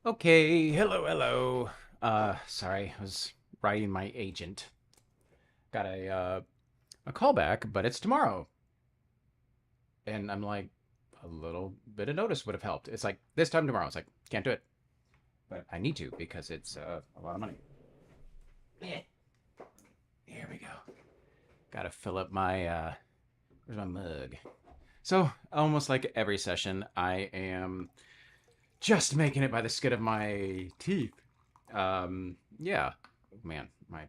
Okay, hello. Sorry, I was writing my agent. Got a callback, but it's tomorrow. And I'm like, a little bit of notice would have helped. It's like this time tomorrow. It's like, can't do it. But I need to because it's a lot of money. Here we go. Gotta fill up my where's my mug? So almost like every session, I am just making it by the skin of my teeth. Yeah. Man, my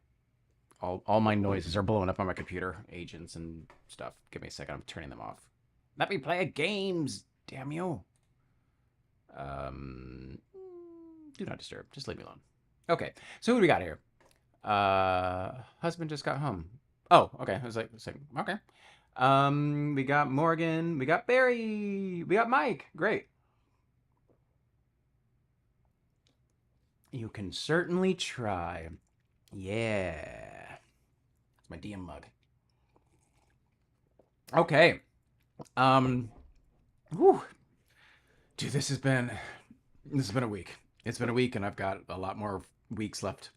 all my noises are blowing up on my computer, agents and stuff. Give me a second, I'm turning them off. Let me play games, damn you. Um, do not disturb. Just leave me alone. Okay, so who do we got here? Husband just got home. Oh, okay. I was like, okay. We got Morgan. We got Barry. We got Mike. Great. You can certainly try. Yeah. It's my DM mug. Okay. Um. Whew. Dude, this has been a week. It's been a week, and I've got a lot more weeks left.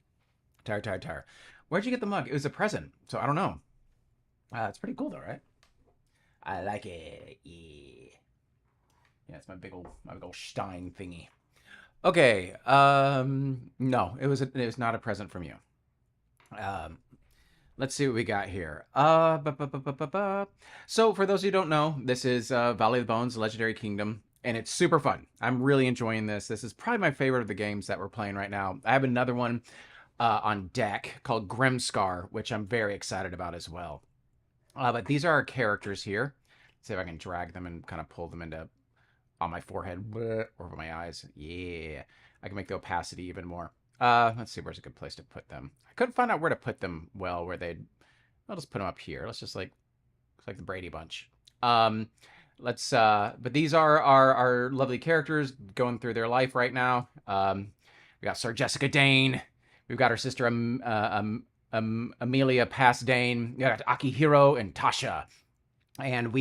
Tire. Where'd you get the mug? It was a present, so I don't know. It's pretty cool though, right? I like it. Yeah. Yeah, it's my big old Stein thingy. Okay. No, it was not a present from you. Um, let's see what we got here. So for those who don't know, this is Valley of the Bones, Legendary Kingdom, and it's super fun. I'm really enjoying this. This is probably my favorite of the games that we're playing right now. I have another one on deck called Grimscar, which I'm very excited about as well. But these are our characters here. Let's see if I can drag them and kind of pull them into on my forehead or over my eyes. Yeah, I can make the opacity even more. Let's see, where's a good place to put them. I couldn't find out where to put them well, where they'd. I'll just put them up here. Let's just like the Brady Bunch. But these are our lovely characters going through their life right now. We got Sir Jessica Dane. We've got her sister Amelia Pasdane. We got Akihiro and Tasha, and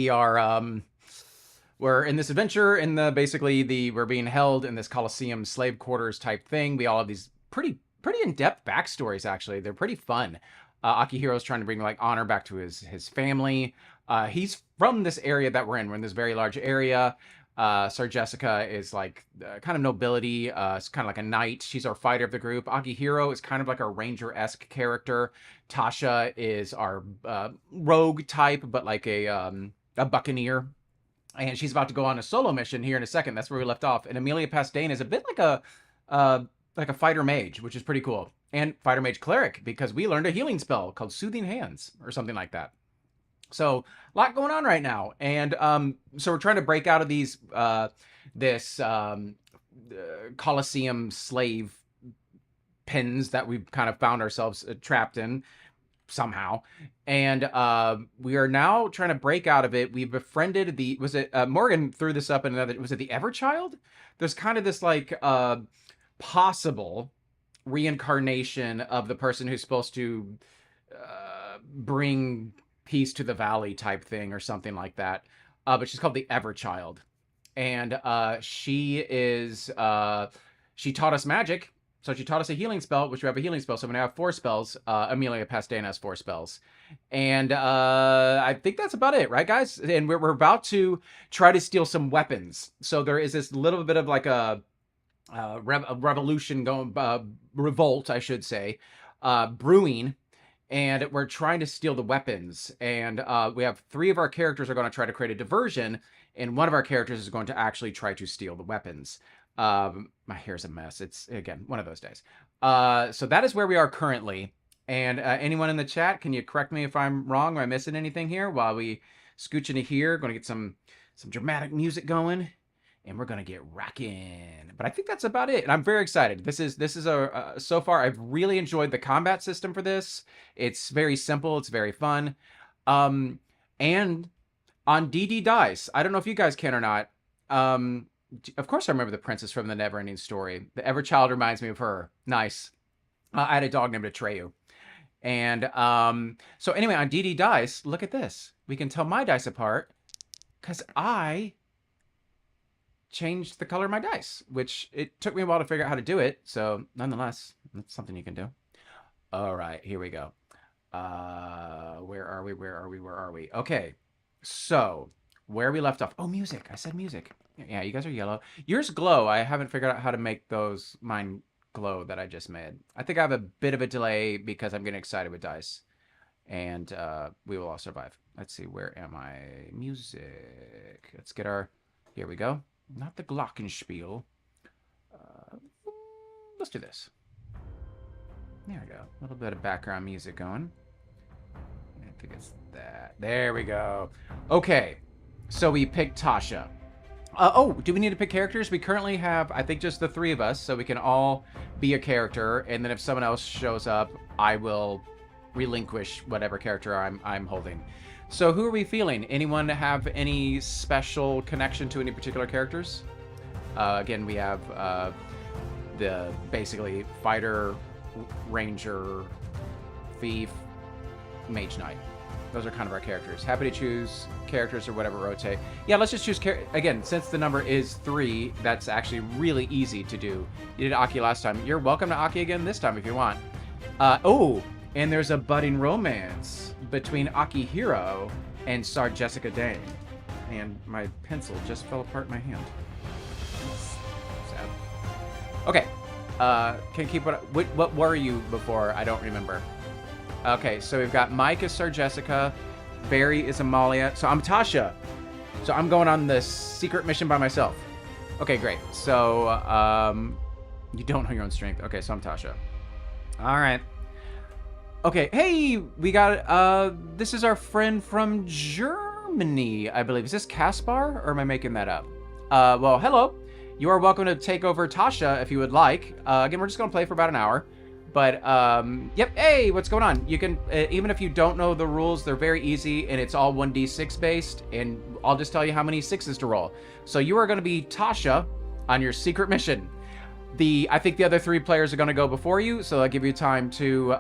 we're in this adventure in we're being held in this Colosseum slave quarters type thing. We all have these pretty in-depth backstories, actually. They're pretty fun. Akihiro's trying to bring like honor back to his family. He's from this area that we're in. We're in this very large area. Sir Jessica is like kind of nobility. It's kind of like a knight. She's our fighter of the group. Akihiro is kind of like a ranger-esque character. Tasha is our rogue type, but like a buccaneer. And she's about to go on a solo mission here in a second. That's where we left off. And Amelia Pasdane is a bit like a fighter mage, which is pretty cool. And fighter mage cleric, because we learned a healing spell called Soothing Hands or something like that. So a lot going on right now, and so we're trying to break out of this Colosseum slave pens that we've kind of found ourselves trapped in somehow, and we are now trying to break out of it. We befriended Morgan threw this up in another. Was it the Everchild? There's kind of this like possible reincarnation of the person who's supposed to bring peace to the valley type thing or something like that. But she's called the Everchild. And she taught us magic. So she taught us a healing spell, which we have a healing spell. So we now have 4 spells. Amelia Pasdane has 4 spells. And I think that's about it, right, guys? And we're about to try to steal some weapons. So there is this little bit of like a revolution going, revolt, I should say, brewing. And we're trying to steal the weapons. And we have 3 of our characters are going to try to create a diversion, and one of our characters is going to actually try to steal the weapons. My hair's a mess. It's, again, one of those days. So that is where we are currently. And anyone in the chat, can you correct me if I'm wrong or I'm missing anything here while we scooch into here? Going to get some dramatic music going, and we're going to get rocking. But I think that's about it. And I'm very excited. This is so far, I've really enjoyed the combat system for this. It's very simple. It's very fun. And on DD Dice, I don't know if you guys can or not. Of course I remember the princess from the Neverending Story. The Everchild reminds me of her. Nice. I had a dog named Atreyu. And so anyway, on DD Dice, look at this. We can tell my dice apart because I change the color of my dice, which it took me a while to figure out how to do it. So nonetheless, that's something you can do. All right, here we go. Where are we? Where are we? Where are we? Okay, so where we left off. Oh, music. I said music. Yeah, you guys are yellow. Yours glow. I haven't figured out how to make those mine glow that I just made. I think I have a bit of a delay because I'm getting excited with dice. And we will all survive. Let's see, where am I? Music. Let's get our... Here we go. Not the glockenspiel. Let's do this. There we go. A little bit of background music going. I think it's that. There we go. Okay. So we picked Tasha. Oh, do we need to pick characters? We currently have, I think, just the 3 of us, so we can all be a character. And then if someone else shows up, I will relinquish whatever character I'm holding. So who are we feeling? Anyone have any special connection to any particular characters? Again, we have the basically fighter, ranger, thief, mage knight. Those are kind of our characters. Happy to choose characters or whatever rotate. Yeah, let's just choose again, since the number is 3, that's actually really easy to do. You did Aki last time. You're welcome to Aki again this time if you want. Oh, and there's a budding romance between Akihiro and Sar Jessica Dane. And my pencil just fell apart in my hand. That's sad. Okay. Can keep what were you before? I don't remember. Okay, so we've got Mike as Sar Jessica, Barry is Amalia. So I'm Tasha. So I'm going on this secret mission by myself. Okay, great. So you don't know your own strength. Okay, so I'm Tasha. All right. Okay, hey, we got, this is our friend from Germany, I believe. Is this Kaspar, or am I making that up? Well, hello. You are welcome to take over Tasha if you would like. Again, we're just gonna play for about an hour. But, yep, hey, what's going on? You can, even if you don't know the rules, they're very easy, and it's all 1d6 based, and I'll just tell you how many 6s to roll. So you are gonna be Tasha on your secret mission. I think the other 3 players are going to go before you, so I'll give you time to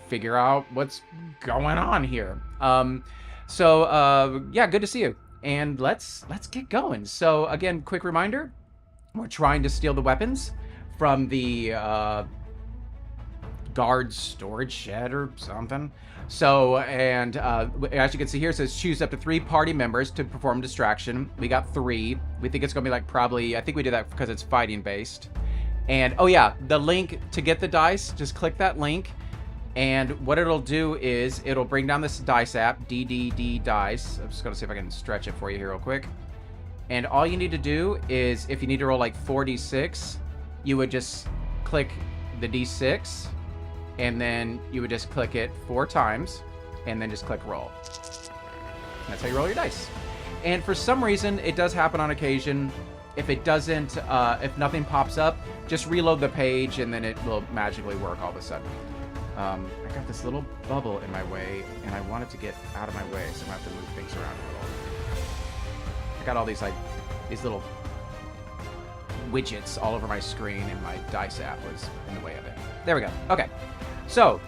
figure out what's going on here. Yeah, good to see you. And let's get going. So again, quick reminder, we're trying to steal the weapons from the guard storage shed or something. So, and as you can see here, it says choose up to 3 party members to perform distraction. We got 3. We think it's gonna be like probably, I think we did that because it's fighting based. And oh yeah, the link to get the dice, just click that link. And what it'll do is it'll bring down this dice app, DDD Dice. I'm just gonna see if I can stretch it for you here real quick. And all you need to do is, if you need to roll like 4d6, you would just click the d6, and then you would just click it 4 times, and then just click roll. That's how you roll your dice. And for some reason, it does happen on occasion. If it doesn't, if nothing pops up, just reload the page, and then it will magically work all of a sudden. I got this little bubble in my way, and I want it to get out of my way, so I'm gonna have to move things around a little. I got all these little widgets all over my screen, and my dice app was in the way of it. There we go. Okay. So,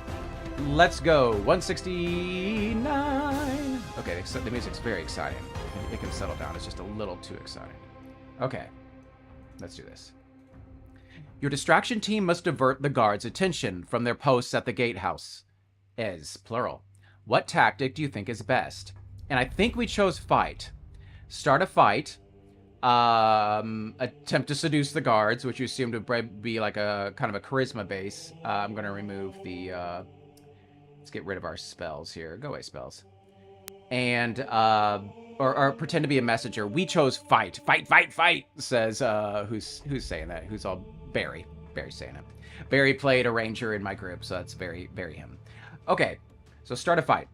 let's go. 169. Okay, the music's very exciting. It can settle down. It's just a little too exciting. Okay, let's do this. Your distraction team must divert the guards' attention from their posts at the gatehouse. Plural. What tactic do you think is best? And I think we chose fight. Start a fight. Attempt to seduce the guards, which you assume to be like a kind of a charisma base. I'm gonna remove the let's get rid of our spells here. Go away, spells. And or pretend to be a messenger. We chose fight. Fight, says who's saying that? Who's all Barry. Barry's saying it. Barry played a ranger in my group, so that's very him. Okay, so start a fight.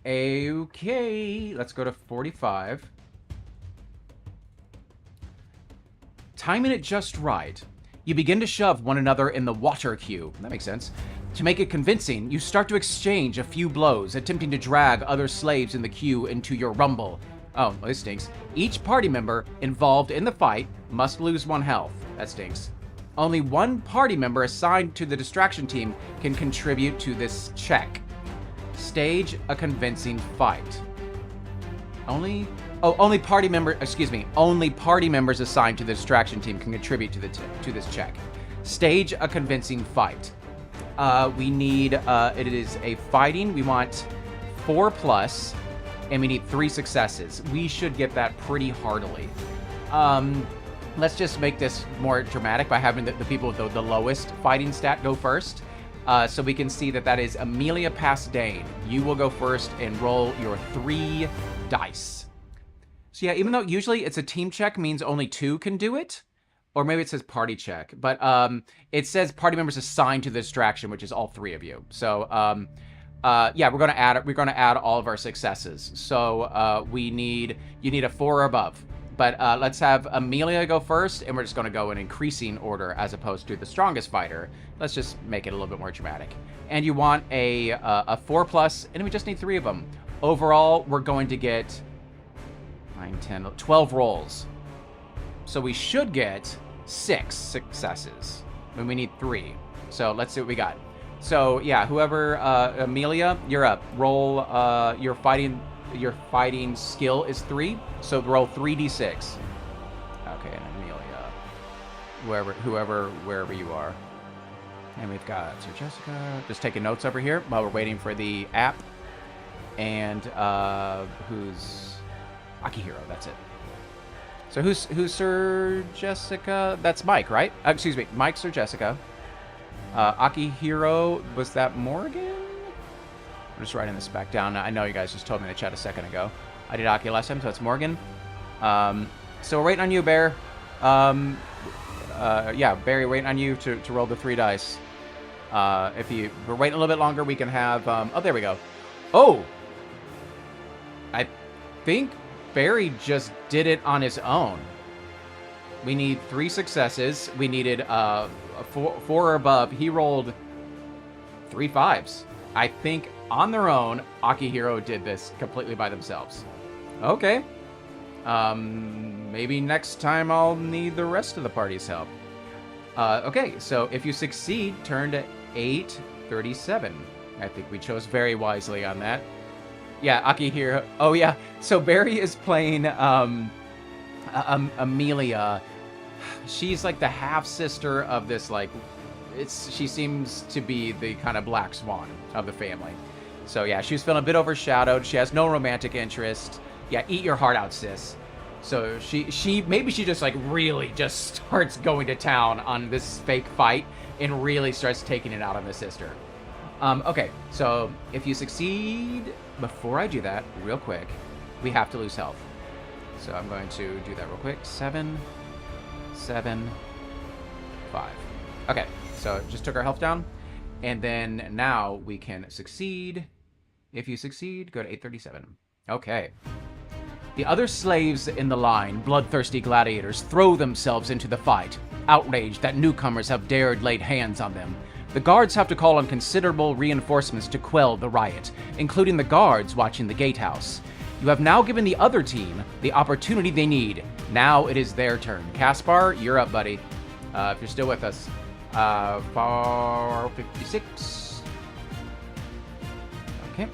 Okay, let's go to 45. Timing it just right, you begin to shove one another in the water queue. That makes sense. To make it convincing, you start to exchange a few blows, attempting to drag other slaves in the queue into your rumble. Oh, well, this stinks. Each party member involved in the fight must lose 1 health. That stinks. Only 1 party member assigned to the distraction team can contribute to this check. Stage a convincing fight. Only Oh, only party member. Excuse me. Only party members assigned to the distraction team can contribute to this check. Stage a convincing fight. We need. It is a fighting. We want 4+, and we need 3 successes. We should get that pretty heartily. Let's just make this more dramatic by having the people with the lowest fighting stat go first. So we can see that is Amelia Pasdane. You will go first and roll your 3 dice. So yeah, even though usually it's a team check means only 2 can do it, or maybe it says party check, but it says party members assigned to the distraction, which is all 3 of you. So yeah, we're gonna add all of our successes. So you need a 4 or above. But let's have Amelia go first, and we're just going to go in increasing order as opposed to the strongest fighter. Let's just make it a little bit more dramatic. And you want a 4+, and we just need 3 of them. Overall, we're going to get 9, 10, 12 rolls. So we should get 6 successes when we need 3. So let's see what we got. So yeah, whoever, Amelia, you're up. Roll your fighting skill is 3, so roll 3d6. Okay, and Amelia, wherever you are. And we've got Sir Jessica, just taking notes over here while we're waiting for the app. And who's Akihiro? That's it. So who's Sir Jessica? That's Mike, right? Excuse me, Mike, Sir Jessica. Akihiro, was that Morgan? I'm just writing this back down. I know you guys just told me in the chat a second ago. I did Aki last time, so it's Morgan. So we're waiting on you, Bear. Yeah, Barry, waiting on you to roll the 3 dice. If we're waiting a little bit longer, we can have... oh, there we go. Oh! I think Barry just did it on his own. We need 3 successes. We needed a 4 or above. He rolled 3 5s. I think on their own, Akihiro did this completely by themselves. Okay. Maybe next time I'll need the rest of the party's help. Okay, so if you succeed, turn to 837. I think we chose very wisely on that. Yeah, Akihiro. Oh, yeah. So Barry is playing Amelia. She's like the half-sister of this, like... she seems to be the kind of black swan of the family. So yeah, she was feeling a bit overshadowed. She has no romantic interest. Yeah, eat your heart out, sis. So maybe she just like really just starts going to town on this fake fight and really starts taking it out on the sister. Okay, so if you succeed, before I do that, real quick, we have to lose health. So I'm going to do that real quick. 7, 7, 5. Okay. So just took our health down, and then now we can succeed. If you succeed, go to 837. Okay. The other slaves in the line, bloodthirsty gladiators, throw themselves into the fight, outraged that newcomers have dared lay hands on them. The guards have to call on considerable reinforcements to quell the riot, including the guards watching the gatehouse. You have now given the other team the opportunity they need. Now it is their turn. Kaspar, you're up, buddy. If you're still with us. 456. Okay.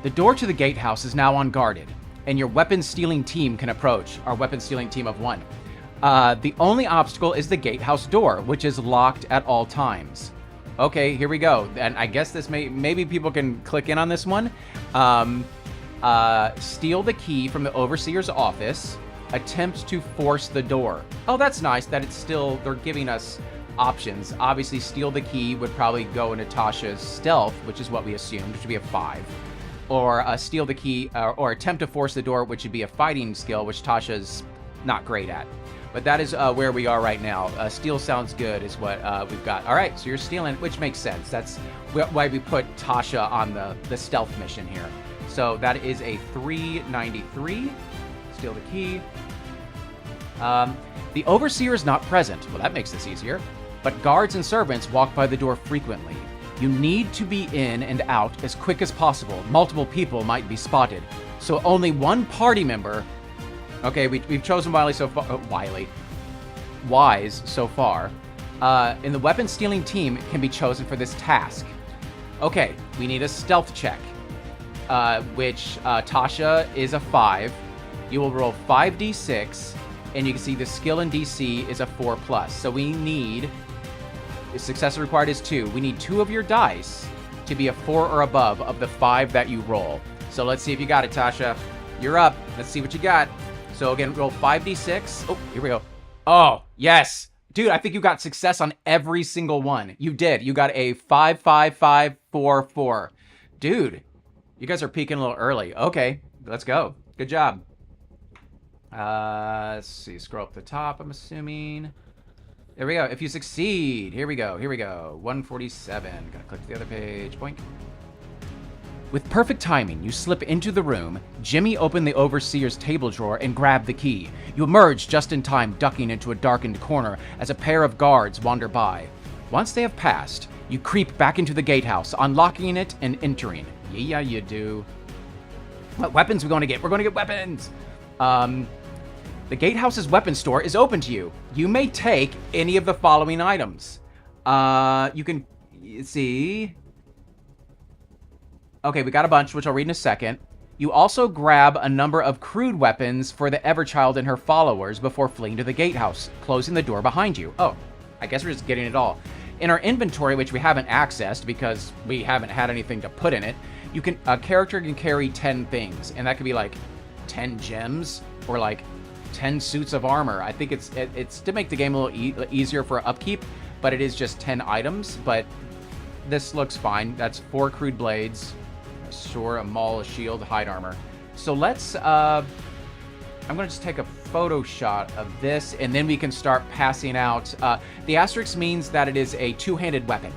The door to the gatehouse is now unguarded, and your weapon-stealing team can approach. Our weapon-stealing team of 1. The only obstacle is the gatehouse door, which is locked at all times. Okay, here we go. And I guess this maybe people can click in on this one. Steal the key from the overseer's office. Attempt to force the door. Oh, that's nice that it's still... They're giving us... options. Obviously, steal the key would probably go into Tasha's stealth, which is what we assumed, which would be a 5. Or steal the key, or attempt to force the door, which would be a fighting skill, which Tasha's not great at. But that is where we are right now. Steal sounds good is what we've got. All right, so you're stealing, which makes sense. That's why we put Tasha on the stealth mission here. So that is a 393. Steal the key. The overseer is not present. Well, that makes this easier. But guards and servants walk by the door frequently. You need to be in and out as quick as possible. Multiple people might be spotted. So only one party member... Okay, we've chosen wise so far. And the weapon-stealing team can be chosen for this task. Okay, we need a stealth check. Which Tasha is a 5. you will roll 5d6, and you can see the skill in DC is a 4+. So we need, the success required is 2. We need 2 of your dice to be a 4 or above of the 5 that you roll. So let's see if you got it, Tasha. You're up. Let's see what you got. So again, roll 5d6. Oh, here we go. Oh, yes. Dude, I think you got success on every single one. You did. You got a 5, 5, 5, 4, 4. Dude, you guys are peaking a little early. Okay, let's go. Good job. Let's see. Scroll up the top, I'm assuming. There we go. If you succeed, here we go. Here we go. 147. Gotta click to the other page. Boink. With perfect timing, you slip into the room. Jimmy opened the overseer's table drawer and grabbed the key. You emerge just in time, ducking into a darkened corner as a pair of guards wander by. Once they have passed, you creep back into the gatehouse, unlocking it and entering. Yeah, you do. What weapons are we going to get? We're going to get weapons! The gatehouse's weapon store is open to you. You may take any of the following items. You can see... Okay, we got a bunch, which I'll read in a second. You also grab a number of crude weapons for the Everchild and her followers before fleeing to the gatehouse, closing the door behind you. Oh, I guess we're just getting it all. In our inventory, which we haven't accessed because we haven't had anything to put in it, a character can carry 10 things, and that could be like 10 gems or like 10 suits of armor. I think it's to make the game a little easier for upkeep, but it is just 10 items. But this looks fine. That's 4 crude blades. Sure, a maul, a shield, hide armor. So let's, I'm going to just take a photo shot of this, and then we can start passing out. The asterisk means that it is a two-handed weapon.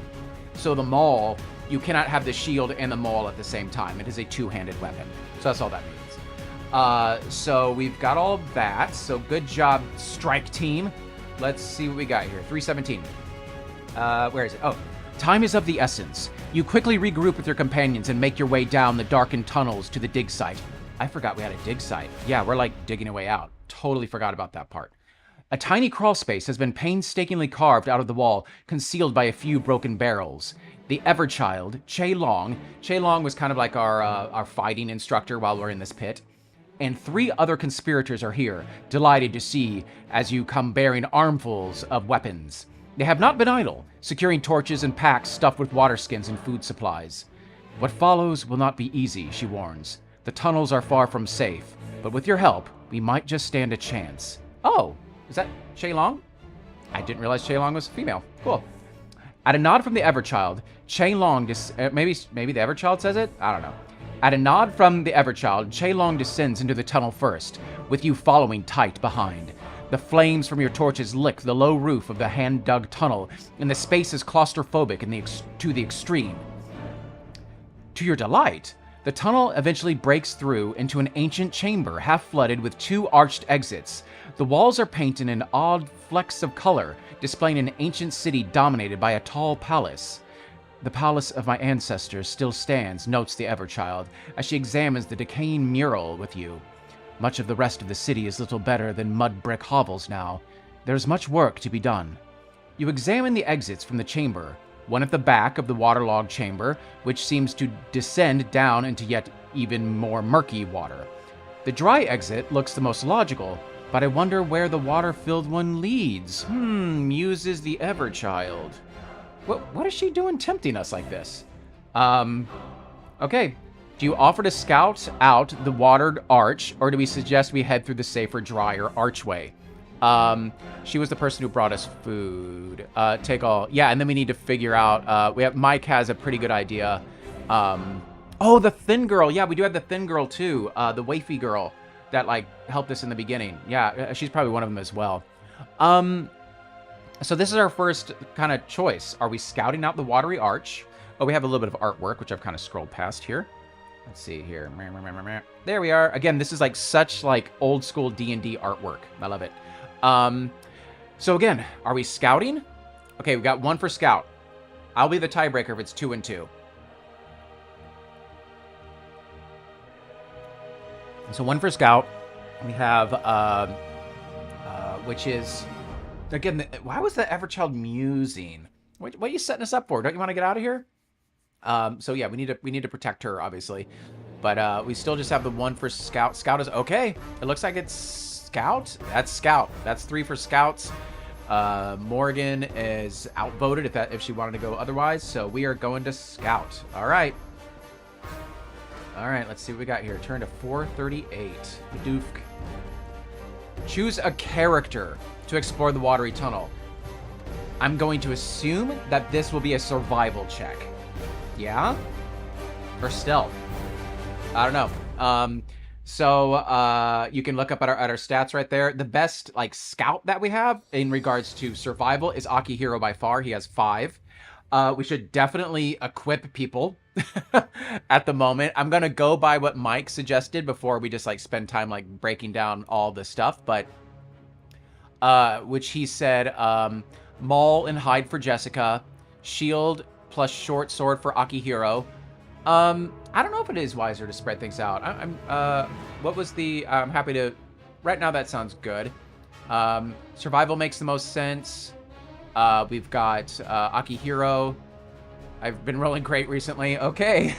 So the maul, you cannot have the shield and the maul at the same time. It is a two-handed weapon. So that's all that means. So we've got all of that. So good job, strike team. Let's see what we got here. 317. Where is it? Oh. Time is of the essence. You quickly regroup with your companions and make your way down the darkened tunnels to the dig site. I forgot we had a dig site. Yeah, we're like digging a way out. Totally forgot about that part. A tiny crawl space has been painstakingly carved out of the wall, concealed by a few broken barrels. The Everchild, Che Long was kind of like our fighting instructor while we're in this pit, and 3 other conspirators are here, delighted to see as you come bearing armfuls of weapons. They have not been idle, securing torches and packs stuffed with water skins and food supplies. What follows will not be easy, she warns. The tunnels are far from safe, but with your help, we might just stand a chance. Oh, is that Che Long? I didn't realize Che Long was female. Cool. At a nod from the Everchild, Che Long, maybe the Everchild says it? I don't know. At a nod from the Everchild, Che Long descends into the tunnel first, with you following tight behind. The flames from your torches lick the low roof of the hand-dug tunnel, and the space is claustrophobic to the extreme. To your delight, the tunnel eventually breaks through into an ancient chamber, half-flooded with 2 arched exits. The walls are painted in odd flecks of color, displaying an ancient city dominated by a tall palace. The palace of my ancestors still stands, notes the Everchild, as she examines the decaying mural with you. Much of the rest of the city is little better than mud brick hovels now. There's much work to be done. You examine the exits from the chamber, one at the back of the waterlogged chamber, which seems to descend down into yet even more murky water. The dry exit looks the most logical, but I wonder where the water-filled one leads. Muses the Everchild. What is she doing tempting us like this? Okay. Do you offer to scout out the watered arch, or do we suggest we head through the safer, drier archway? She was the person who brought us food. Take all. Yeah, and then we need to figure out. Mike has a pretty good idea. Oh, the thin girl. Yeah, we do have the thin girl too. The wafy girl that like helped us in the beginning. Yeah, she's probably one of them as well. So this is our first kind of choice. Are we scouting out the watery arch? Oh, we have a little bit of artwork, which I've kind of scrolled past here. Let's see here. There we are. Again, this is like such like old school D&D artwork. I love it. So again, are we scouting? Okay, we got 1 for scout. I'll be the tiebreaker if it's 2 and 2. So 1 for scout. We have, which is, again, why was the Everchild musing? What are you setting us up for? Don't you want to get out of here? So yeah, we need to protect her, obviously. But we still just have the 1 for Scout. Scout is okay. It looks like it's Scout. That's Scout. That's 3 for Scouts. Morgan is outvoted if she wanted to go otherwise. So we are going to Scout. All right. All right, let's see what we got here. Turn to 438. Doofk. Choose a character to explore the watery tunnel. I'm going to assume that this will be a survival check. Yeah? Or stealth. I don't know. So you can look up at our stats right there. The best like scout that we have in regards to survival is Akihiro by far. He has 5. We should definitely equip people at the moment. I'm gonna go by what Mike suggested before we just like spend time like breaking down all the stuff, but which he said Maul and hide for Jessica, shield plus short sword for Akihiro. I don't know if it is wiser to spread things out. What was the, I'm happy to, right now that sounds good. Survival makes the most sense. We've got Akihiro. I've been rolling great recently. Okay.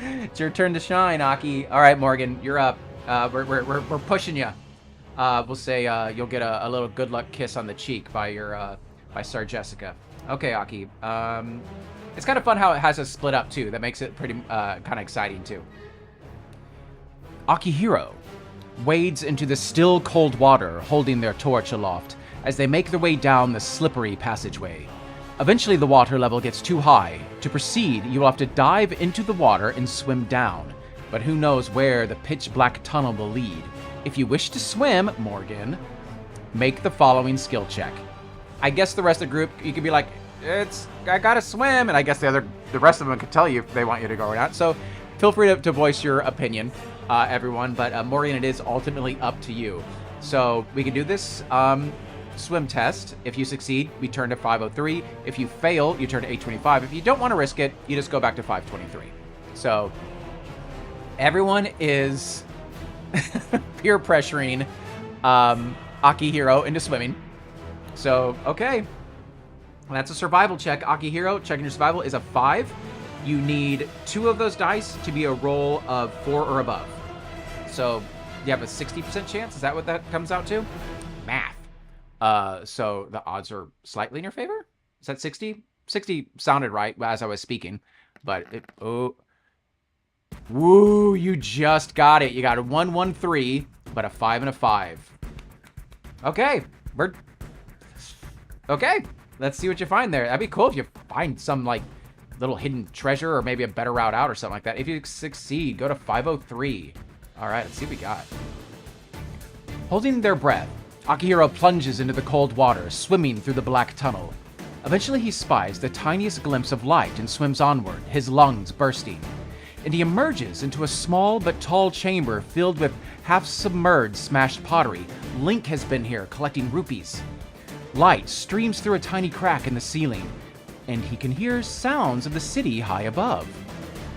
It's your turn to shine, Aki. All right, Morgan, you're up. We're pushing you. We'll say you'll get a little good luck kiss on the cheek by your by Sir Jessica. Okay, Aki. It's kind of fun how it has us split up too. That makes it pretty kind of exciting too. Akihiro wades into the still cold water, holding their torch aloft as they make their way down the slippery passageway. Eventually, the water level gets too high. To proceed, you will have to dive into the water and swim down. But who knows where the pitch-black tunnel will lead. If you wish to swim, Morgan, make the following skill check. I guess the rest of the group, you could be like, I gotta swim, and I guess the rest of them could tell you if they want you to go or not. So feel free to voice your opinion, everyone. But Morgan, it is ultimately up to you. So we can do this swim test. If you succeed, we turn to 503. If you fail, you turn to 825. If you don't want to risk it, you just go back to 523. So everyone is peer pressuring Akihiro into swimming. So, okay. That's a survival check. Akihiro, checking your survival is a 5. You need 2 of those dice to be a roll of 4 or above. So you have a 60% chance. Is that what that comes out to? Math. So the odds are slightly in your favor. Is that 60? 60 sounded right as I was speaking, but woo, you just got it. You got a 113, but a 5 and a 5. Okay, okay. Let's see what you find there. That'd be cool if you find some like little hidden treasure or maybe a better route out or something like that. If you succeed, go to 503. All right, let's see what we got. Holding their breath, Akihiro plunges into the cold water, swimming through the black tunnel. Eventually, he spies the tiniest glimpse of light and swims onward, his lungs bursting. And he emerges into a small but tall chamber filled with half-submerged smashed pottery. Link has been here, collecting rupees. Light streams through a tiny crack in the ceiling, and he can hear sounds of the city high above.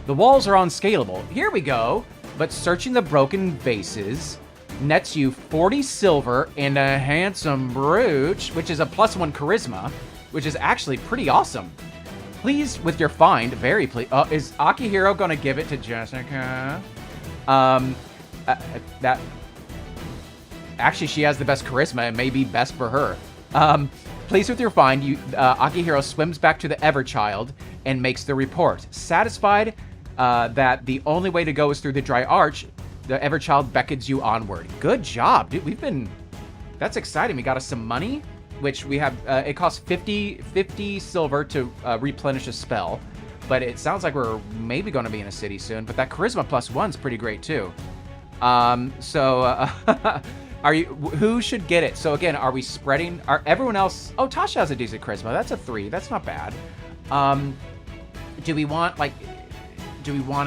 The walls are unscalable. Here we go. But searching the broken vases nets you 40 silver and a handsome brooch, which is a +1 charisma, which is actually pretty awesome. Pleased with your find, very pleased. Oh, is Akihiro gonna give it to Jessica? That actually, she has the best charisma. It may be best for her. Pleased with your find, Akihiro swims back to the Everchild and makes the report. Satisfied that the only way to go is through the dry arch, the Everchild beckons you onward. Good job, dude. That's exciting. We got us some money, which we have, it costs 50 silver to replenish a spell, but it sounds like we're maybe going to be in a city soon, but that charisma +1's pretty great too. Who should get it? So again, are we spreading, everyone else, oh, Tasha has a decent charisma, that's a 3, that's not bad. Do we want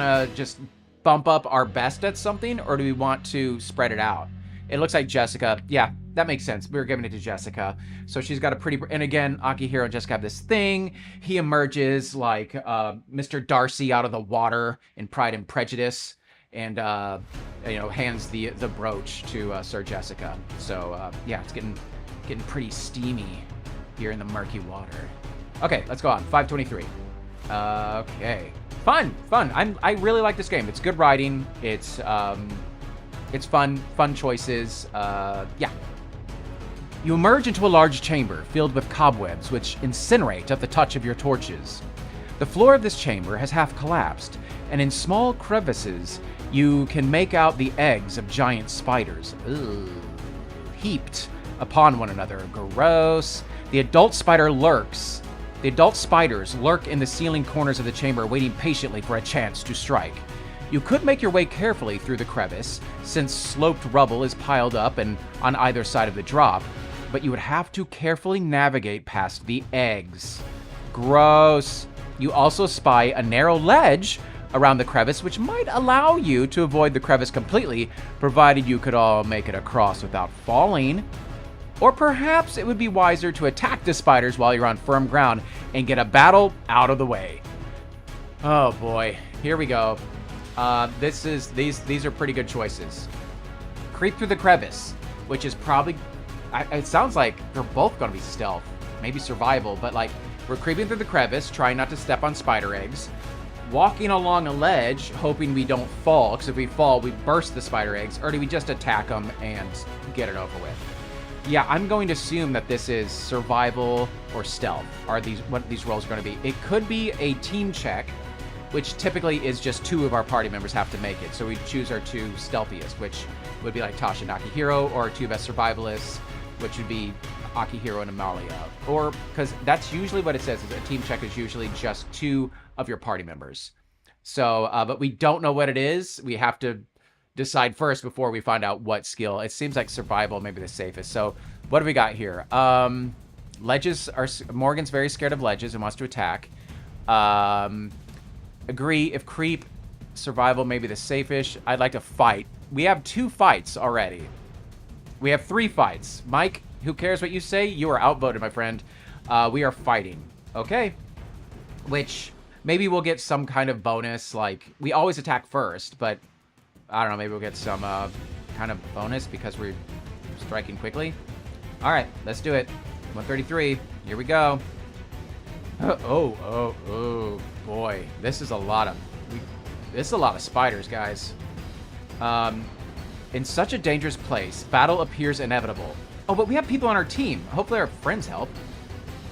to just bump up our best at something, or do we want to spread it out? It looks like Jessica, yeah, that makes sense. We were giving it to Jessica. So she's got a pretty, and again, Akihiro and Jessica have this thing. He emerges like Mr. Darcy out of the water in Pride and Prejudice, and hands the brooch to Sir Jessica. So yeah, it's getting pretty steamy here in the murky water. Okay, let's go on. 523. Okay, Fun. I really like this game. It's good writing. It's fun choices. Yeah. You emerge into a large chamber filled with cobwebs, which incinerate at the touch of your torches. The floor of this chamber has half collapsed, and in small crevices, you can make out the eggs of giant spiders. Ugh. Heaped upon one another. Gross. The adult spiders lurk in the ceiling corners of the chamber, waiting patiently for a chance to strike. You could make your way carefully through the crevice, since sloped rubble is piled up and on either side of the drop, but you would have to carefully navigate past the eggs. Gross. You also spy a narrow ledge around the crevice, which might allow you to avoid the crevice completely, provided you could all make it across without falling. Or perhaps it would be wiser to attack the spiders while you're on firm ground and get a battle out of the way. Oh boy, here we go. These are pretty good choices. Creep through the crevice, which is probably, it sounds like they're both going to be stealth, maybe survival, but like we're creeping through the crevice, trying not to step on spider eggs, walking along a ledge, hoping we don't fall, because if we fall, we burst the spider eggs, or do we just attack them and get it over with? Yeah, I'm going to assume that this is survival or stealth, are what these roles are going to be. It could be a team check, which typically is just 2 of our party members have to make it. So we choose our 2 stealthiest, which would be like Tasha and Akihiro, or our 2 best survivalists, which would be Akihiro and Amalia. Or, because that's usually what it says, is a team check is usually just 2 of your party members. So, but we don't know what it is. We have to decide first before we find out what skill. It seems like survival may be the safest. So what do we got here? Ledges are... Morgan's very scared of ledges and wants to attack. Agree. If creep, survival may be the safest. I'd like to fight. We have 2 fights already. We have 3 fights. Mike, who cares what you say? You are outvoted, my friend. We are fighting. Okay. Which maybe we'll get some kind of bonus. Like, we always attack first, but I don't know, maybe we'll get some kind of bonus because we're striking quickly. All right, let's do it. 133. Here we go. Oh, boy. This is a lot of spiders, guys. In such a dangerous place, battle appears inevitable. Oh, but we have people on our team. Hopefully our friends help.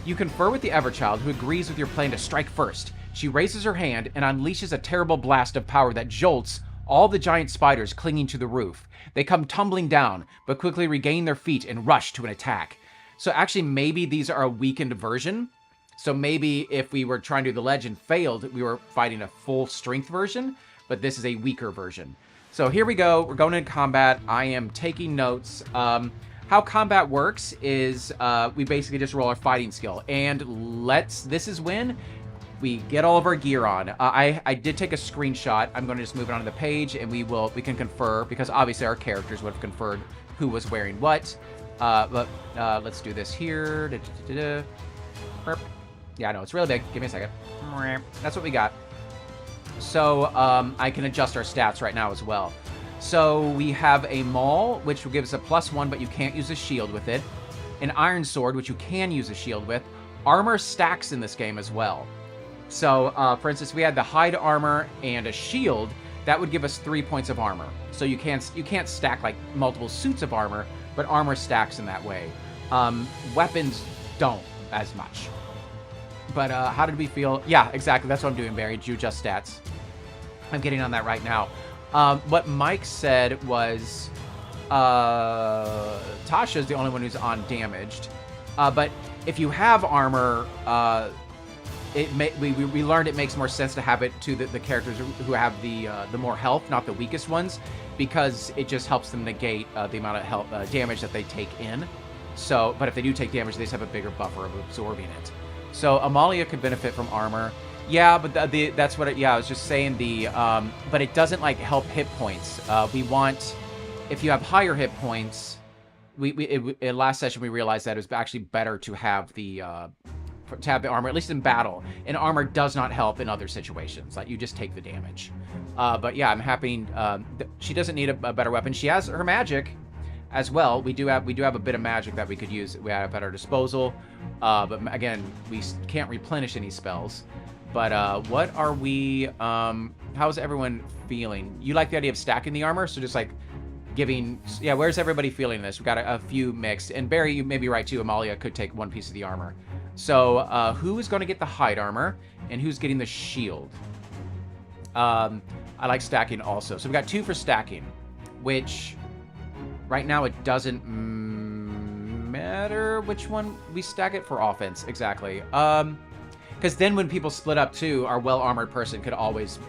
You confer with the Everchild, who agrees with your plan to strike first. She raises her hand and unleashes a terrible blast of power that jolts all the giant spiders clinging to the roof. They come tumbling down, but quickly regain their feet and rush to an attack. So actually, maybe these are a weakened version. So maybe if we were trying to do the ledge and failed, we were fighting a full strength version, but this is a weaker version. So here we go. We're going into combat. I am taking notes. How combat works is we basically just roll our fighting skill. And this is when we get all of our gear on. I did take a screenshot. I'm going to just move it onto the page, and we can confer, because obviously our characters would have conferred who was wearing what. But let's do this here. Yeah, I know, it's really big. Give me a second. That's what we got. So I can adjust our stats right now as well. So we have a maul, which will give us a +1, but you can't use a shield with it. An iron sword, which you can use a shield with. Armor stacks in this game as well. So, for instance, we had the hide armor and a shield. That would give us 3 points of armor. So you can't stack like multiple suits of armor, but armor stacks in that way. Weapons don't as much. But how did we feel? Yeah, exactly. That's what I'm doing, Barry. You adjust stats. I'm getting on that right now. What Mike said was Tasha's the only one who's undamaged. But if you have armor, we learned it makes more sense to have it to the characters who have the more health, not the weakest ones, because it just helps them negate the amount of health damage that they take in. So, but if they do take damage, they just have a bigger buffer of absorbing it. So Amalia could benefit from armor. Yeah, but that's what I was just saying. But it doesn't like help hit points. We want, if you have higher hit points, in last session we realized that it was actually better to have the armor, at least in battle. And armor does not help in other situations. Like, you just take the damage. But yeah, I'm happy. She doesn't need a better weapon. She has her magic as well. We do have a bit of magic that we could use. We have at our disposal. But again, we can't replenish any spells. But what are we, how's everyone feeling? You like the idea of stacking the armor? So just like giving, yeah, where's everybody feeling this? We've got a few mixed. And Barry, you may be right too. Amalia could take one piece of the armor. So who is going to get the hide armor and who's getting the shield? I like stacking also. So we've got 2 for stacking, which right now it doesn't matter which one we stack it for offense. Exactly. Because then when people split up too, our well-armored person could always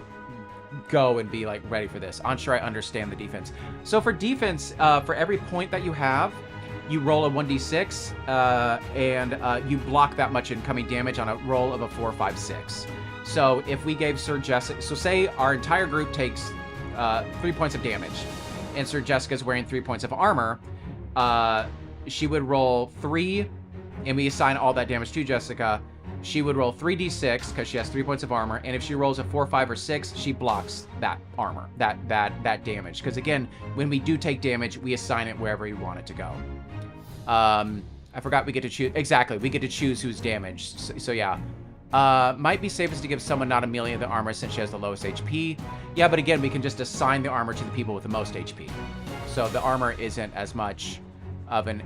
go and be like ready for this. I'm sure I understand the defense. So for defense, for every point that you have, you roll a 1d6 and you block that much incoming damage on a roll of a 4, 5, 6. So if we gave Sir Jessica, so say our entire group takes 3 points of damage and Sir Jessica's wearing 3 points of armor, she would roll 3 and we assign all that damage to Jessica. She would roll 3d6 because she has 3 points of armor, and if she rolls a 4, 5, or 6, she blocks that armor, that damage. Because again, when we do take damage, we assign it wherever we want it to go. I forgot we get to choose. Exactly, we get to choose who's damaged. So yeah. Might be safest to give someone not Amelia the armor since she has the lowest HP. Yeah, but again, we can just assign the armor to the people with the most HP. So the armor isn't as much of an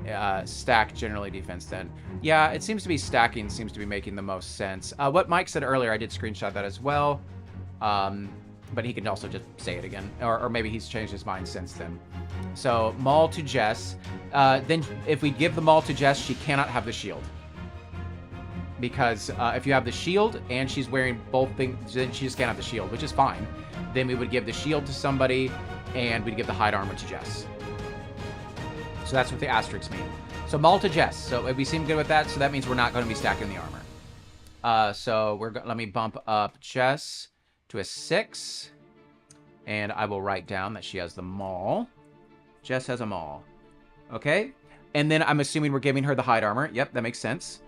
stack generally defense then. Yeah, it seems to be stacking seems to be making the most sense. What Mike said earlier, I did screenshot that as well. But he can also just say it again. Or maybe he's changed his mind since then. So, Maul to Jess. Then if we give the Maul to Jess, she cannot have the shield. Because if you have the shield and she's wearing both things, then she just can't have the shield, which is fine. Then we would give the shield to somebody and we'd give the hide armor to Jess. So that's what the asterisks mean. So Maul to Jess. So we seem good with that. So that means we're not going to be stacking the armor. So let me bump up Jess to a 6. And I will write down that she has the Maul. Jess has a Maul. Okay. And then I'm assuming we're giving her the hide armor. Yep, that makes sense.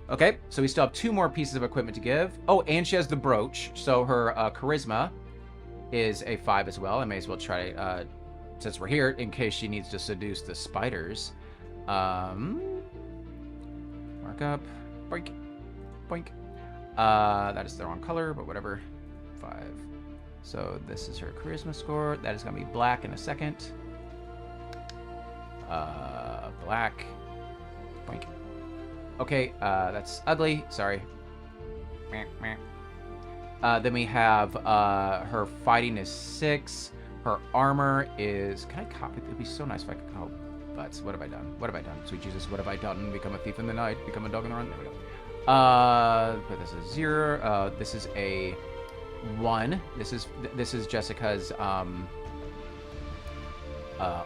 Okay, so we still have 2 more pieces of equipment to give. Oh, and she has the brooch. So her charisma is a 5 as well. I may as well try, since we're here, in case she needs to seduce the spiders. Mark up. Boink. Boink. That is the wrong color, but whatever. 5. So this is her charisma score. That is going to be black in a second. Black. Boink. Okay, that's ugly. Sorry. Then we have her fighting is 6. Her armor is... Can I copy? It would be so nice if I could... Oh, butts. What have I done? What have I done? Sweet Jesus, what have I done? Become a thief in the night. Become a dog in the run. There we go. But this is 0. This is a 1. This is Jessica's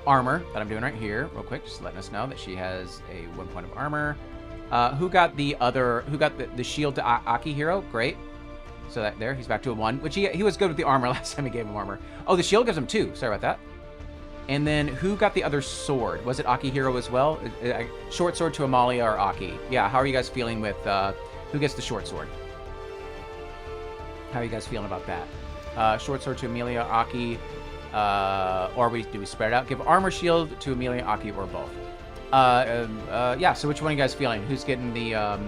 armor that I'm doing right here. Real quick, just letting us know that she has a 1 point of armor. Who got the shield to Akihiro? Great. So that there, he's back to a 1, which he was good with the armor last time we gave him armor. Oh, the shield gives him 2. Sorry about that. And then who got the other sword? Was it Akihiro as well? Short sword to Amalia or Aki? Yeah, how are you guys feeling with who gets the short sword? How are you guys feeling about that? Short sword to Amelia, Aki, or do we spread it out? Give armor shield to Amelia, Aki, or both? Yeah, so which one are you guys feeling? Who's getting the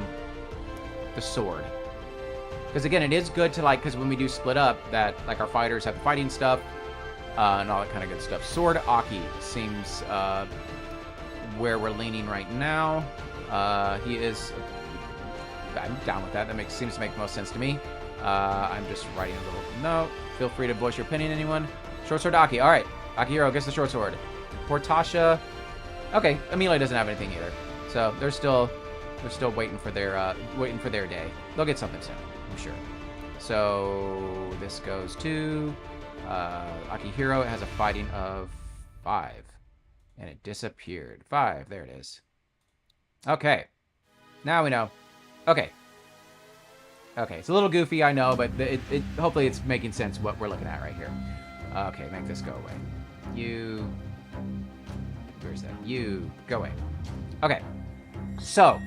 sword? Because again, it is good to because when we do split up, that our fighters have the fighting stuff, and all that kind of good stuff. Sword Aki seems where we're leaning right now. He is... I'm down with that. That seems to make the most sense to me. I'm just writing a little note. Feel free to voice your opinion, anyone. Short sword Aki. All right, Akihiro gets the short sword. Poor Tasha. Okay, Amelia doesn't have anything either, so they're still waiting for their day. They'll get something soon, I'm sure. So this goes to Akihiro. It has a fighting of 5, and it disappeared. 5, there it is. Okay, now we know. Okay, it's a little goofy, I know, but hopefully it's making sense what we're looking at right here. Okay, make this go away. Where's that? You go away. Okay, so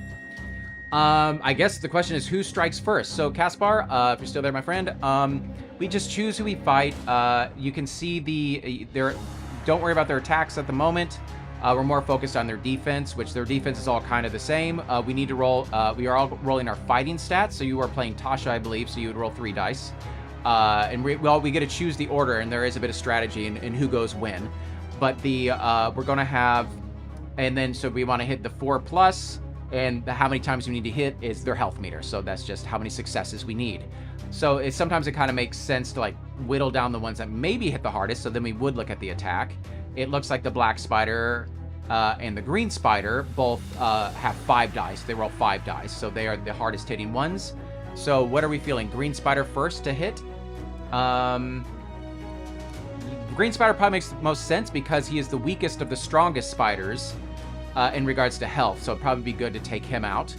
I guess the question is who strikes first. So Caspar, if you're still there, my friend, we just choose who we fight. You can see don't worry about their attacks at the moment. We're more focused on their defense, which their defense is all kind of the same. We need to roll, we are all rolling our fighting stats. So you are playing Tasha, I believe, so you would roll 3 dice. And we get to choose the order, and there is a bit of strategy in who goes when. But we're going to have, and then so we want to hit the 4+, and how many times we need to hit is their health meter. So that's just how many successes we need. So sometimes it kind of makes sense to like whittle down the ones that maybe hit the hardest. So then we would look at the attack. It looks like the black spider and the green spider both have 5 dice. They roll 5 dice, so they are the hardest hitting ones. So what are we feeling? Green spider first to hit. Green spider probably makes the most sense because he is the weakest of the strongest spiders in regards to health. So it'd probably be good to take him out.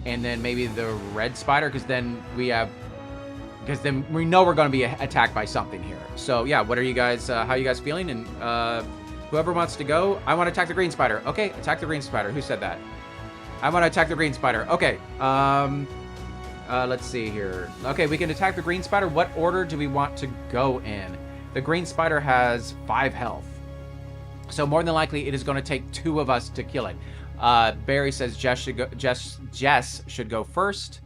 And then maybe the red spider, because then we know we're going to be attacked by something here. So yeah, what are you guys, how are you guys feeling? And whoever wants to go, I want to attack the green spider. Okay, attack the green spider. Who said that? I want to attack the green spider. Okay, let's see here. Okay, we can attack the green spider. What order do we want to go in? The green spider has 5 health. So more than likely, it is going to take 2 of us to kill it. Barry says Jess should go first,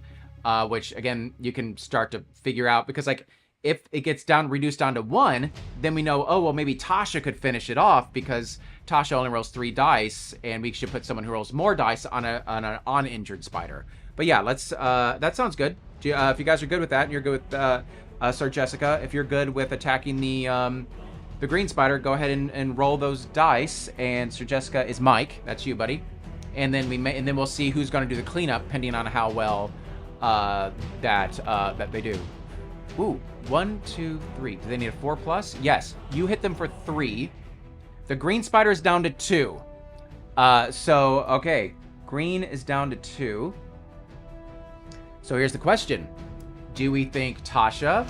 which again, you can start to figure out because like if it gets reduced down to 1, then we know, oh, well, maybe Tasha could finish it off because Tasha only rolls 3 dice and we should put someone who rolls more dice on an uninjured spider. But yeah, let's, that sounds good. If you guys are good with that and you're good with, Sir Jessica, if you're good with attacking the green spider, go ahead and roll those dice. And Sir Jessica is Mike. That's you, buddy. And then we'll see who's going to do the cleanup, depending on how well that they do. Ooh, 1, 2, 3. Do they need a 4+? Yes. You hit them for 3. The green spider is down to 2. So okay, green is down to 2. So here's the question: do we think Tasha?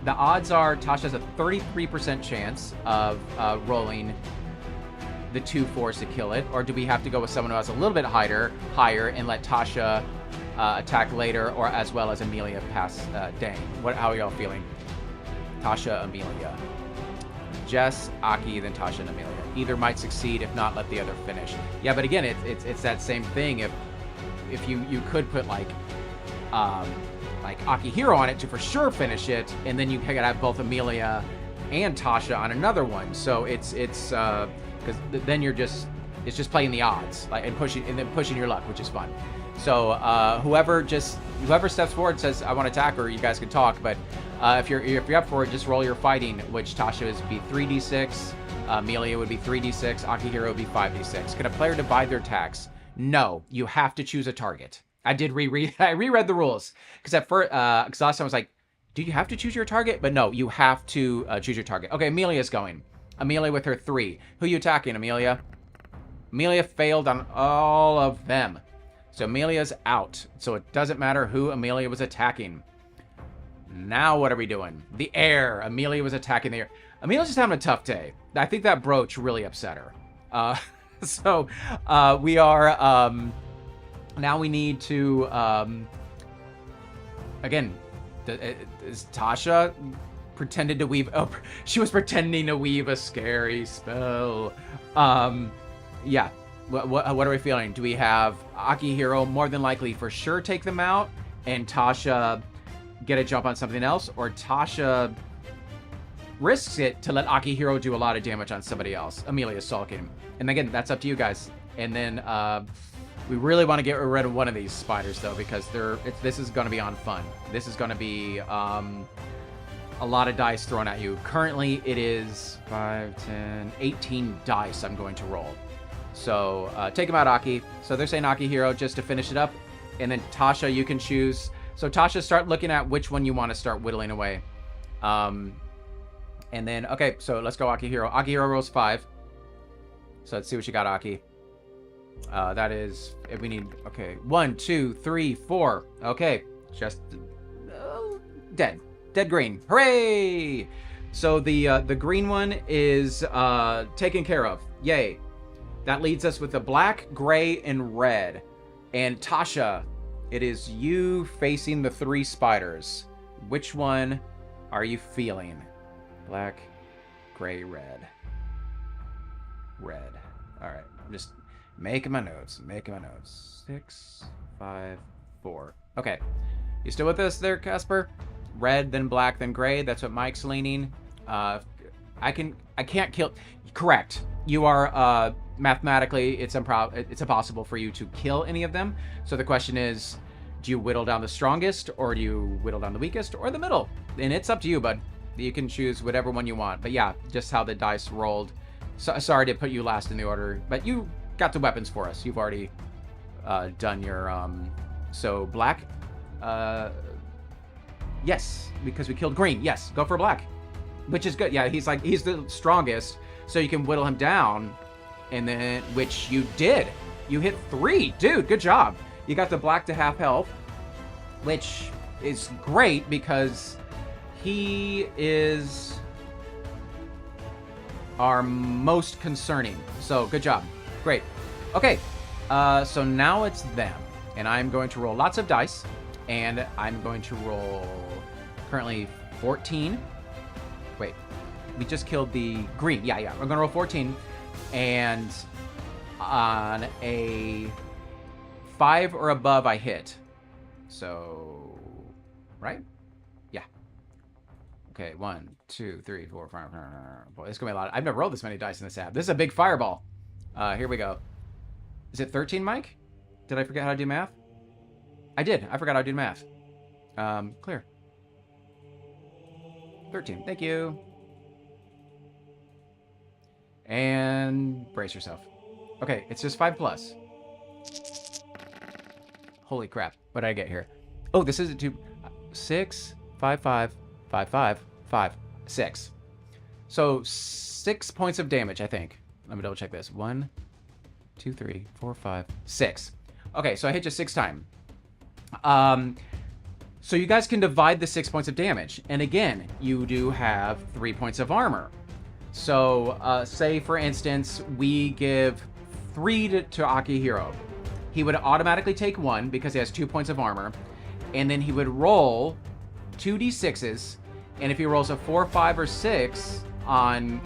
The odds are Tasha has a 33% chance of rolling the 2 4s to kill it, or do we have to go with someone who has a little bit higher and let Tasha attack later, or as well as Amelia pass Dane? How are y'all feeling? Tasha, Amelia, Jess, Aki, then Tasha and Amelia. Either might succeed, if not, let the other finish. Yeah, but again, it's that same thing. If you could put like Akihiro on it to for sure finish it, and then you could have both Amelia and Tasha on another one. So it's because then it's just playing the odds, like and pushing your luck, which is fun. So whoever steps forward says I want to attack her, you guys can talk. But if you're up for it, just roll your fighting, which Tasha would be 3d6, Amelia would be 3d6, Akihiro would be 5d6. Can a player divide their attacks? No, you have to choose a target. I reread the rules because at first, because last time I was like, do you have to choose your target? But no, you have to choose your target. Okay, Amelia's going. Amelia with her 3. Who are you attacking, Amelia? Amelia failed on all of them. So Amelia's out. So it doesn't matter who Amelia was attacking. Now what are we doing? The air. Amelia was attacking the air. Amelia's just having a tough day. I think that brooch really upset her. So we are... now we need to... again, is Tasha pretended to weave... Oh, she was pretending to weave a scary spell. Yeah. What are we feeling? Do we have Akihiro more than likely for sure take them out and Tasha get a jump on something else? Or Tasha risks it to let Akihiro do a lot of damage on somebody else? Amelia's sulking. And again, that's up to you guys. And then we really want to get rid of one of these spiders, though, because this is going to be on fun. This is going to be a lot of dice thrown at you. Currently, it is 5, 10, 18 dice I'm going to roll. So take them out, Aki. So they're saying Akihiro just to finish it up. And then Tasha, you can choose. So Tasha, start looking at which one you want to start whittling away. And then, okay, so let's go Akihiro. Akihiro rolls 5. So let's see what you got, Aki. That is, if we need, okay, 1, 2, 3, 4. Okay, just dead green. Hooray! So the green one is taken care of. Yay! That leads us with the black, gray, and red. And Tasha, it is you facing the 3 spiders. Which one are you feeling? Black, gray, red. Red. All right, I'm just making my notes. 6, 5, 4. Okay, you still with us there, Casper? Red, then black, then gray. That's what Mike's leaning. I can't kill. Correct. You are mathematically, it's impossible for you to kill any of them. So the question is, do you whittle down the strongest, or do you whittle down the weakest, or the middle? And it's up to you, bud. You can choose whatever one you want. But yeah, just how the dice rolled. So, sorry to put you last in the order, but you got the weapons for us. You've already done your so black. Yes, because we killed green. Yes, go for black, which is good. Yeah, he's the strongest, so you can whittle him down, and then which you did. You hit 3, dude. Good job. You got the black to half health, which is great because he is our most concerning. So good job. Great. Okay. So now it's them, and I'm going to roll lots of dice, and I'm going to roll currently 14. Wait, we just killed the green. Yeah. We're gonna roll 14, and on a 5 or above, I hit. So, right? Yeah. Okay, 1, 2, 3, 4, 5. Boy, it's gonna be a lot. I've never rolled this many dice in this app. This is a big fireball. Here we go. Is it 13, Mike? Did I forget how to do math? I did. I forgot how to do math. Clear. 13. Thank you. And brace yourself. Okay, it's just 5 plus. Holy crap. What did I get here? Oh, this isn't 2. 6, 5, 5, 5, 5, 5, 6. So 6 points of damage, I think. Let me double check this. 1, 2, 3, 4, 5, 6. Okay, so I hit you 6 times. So you guys can divide the 6 points of damage. And again, you do have 3 points of armor. So say, for instance, we give 3 to Akihiro. He would automatically take 1 because he has 2 points of armor. And then he would roll 2d6s. And if he rolls a 4, 5, or 6 on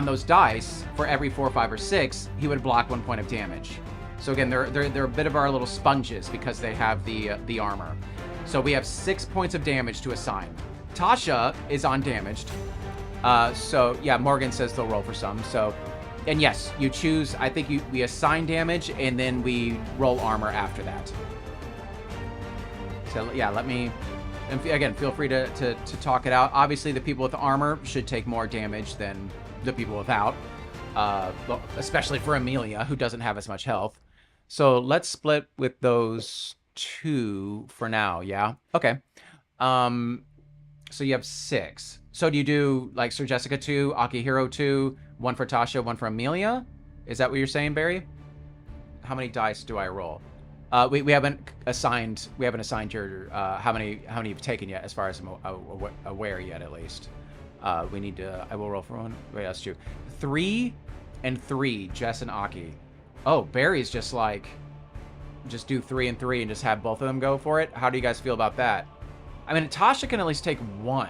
those dice, for every 4, 5, or 6, he would block 1 point of damage. So again, they're a bit of our little sponges because they have the armor. So we have 6 points of damage to assign. Tasha is undamaged. So yeah, Morgan says they'll roll for some. So, and yes, you choose. I think we assign damage and then we roll armor after that. So yeah, let me. And again, feel free to talk it out. Obviously, the people with armor should take more damage than the people without, especially for Amelia, who doesn't have as much health. So let's split with those 2 for now, yeah? Okay. So you have 6. So do you do, like, Sir Jessica 2, Akihiro 2, 1 for Tasha, 1 for Amelia? Is that what you're saying, Barry? How many dice do I roll? We haven't assigned your how many you've taken yet, as far as I'm aware yet, at least. We need to. I will roll for 1. Wait, that's 2, 3, and 3. Jess and Aki. Oh, Barry's just like, just do 3 and 3 and just have both of them go for it. How do you guys feel about that? I mean, Tasha can at least take 1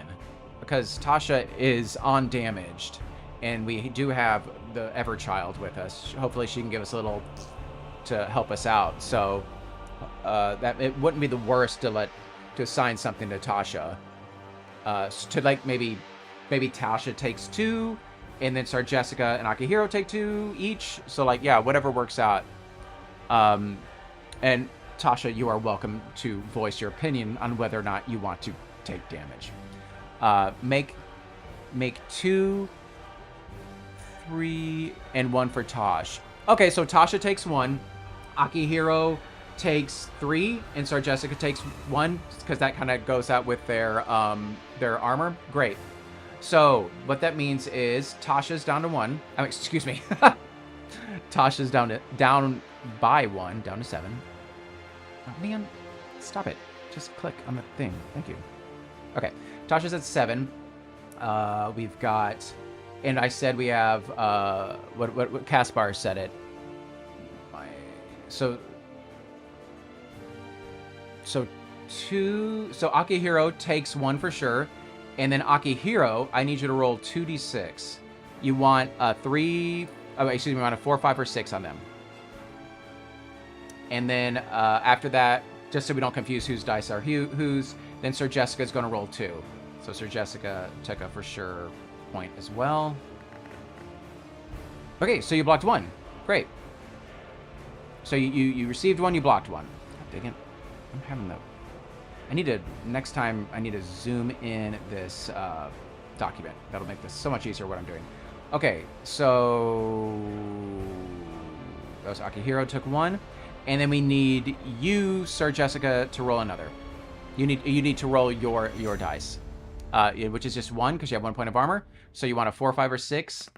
because Tasha is undamaged, and we do have the Everchild with us. Hopefully, she can give us a little to help us out. So that it wouldn't be the worst to assign something to Tasha. To like maybe Tasha takes 2, and then Sir Jessica and Akihiro take 2 each. So like, yeah, whatever works out. And Tasha, you are welcome to voice your opinion on whether or not you want to take damage. Make 2, 3, and 1 for Tosh. Okay, so Tasha takes 1, Akihiro takes 3, and Sir Jessica takes 1 because that kind of goes out with their armor. Great. So what that means is Tasha's down to 1. I mean, excuse me. Tasha's down by 1, down to 7. Oh, man, stop it. Just click on the thing. Thank you. Okay, Tasha's at 7. We've got, and I said we have, what Kaspar said it. So 2, so Akihiro takes 1 for sure. And then Akihiro, I need you to roll 2d6. You want 3, Oh, excuse me, we want a 4, 5, or 6 on them. And then after that, just so we don't confuse whose dice are whose, then Sir Jessica's going to roll 2. So Sir Jessica took a for sure point as well. Okay, so you blocked 1. Great. So you received 1, you blocked 1. God dang it. I'm having the... I need to... Next time, I need to zoom in this document. That'll make this so much easier what I'm doing. Okay, so... That was Akihiro took 1. And then we need you, Sir Jessica, to roll another. You need to roll your dice. Which is just 1, because you have 1 point of armor. So you want a 4, 5, or 6.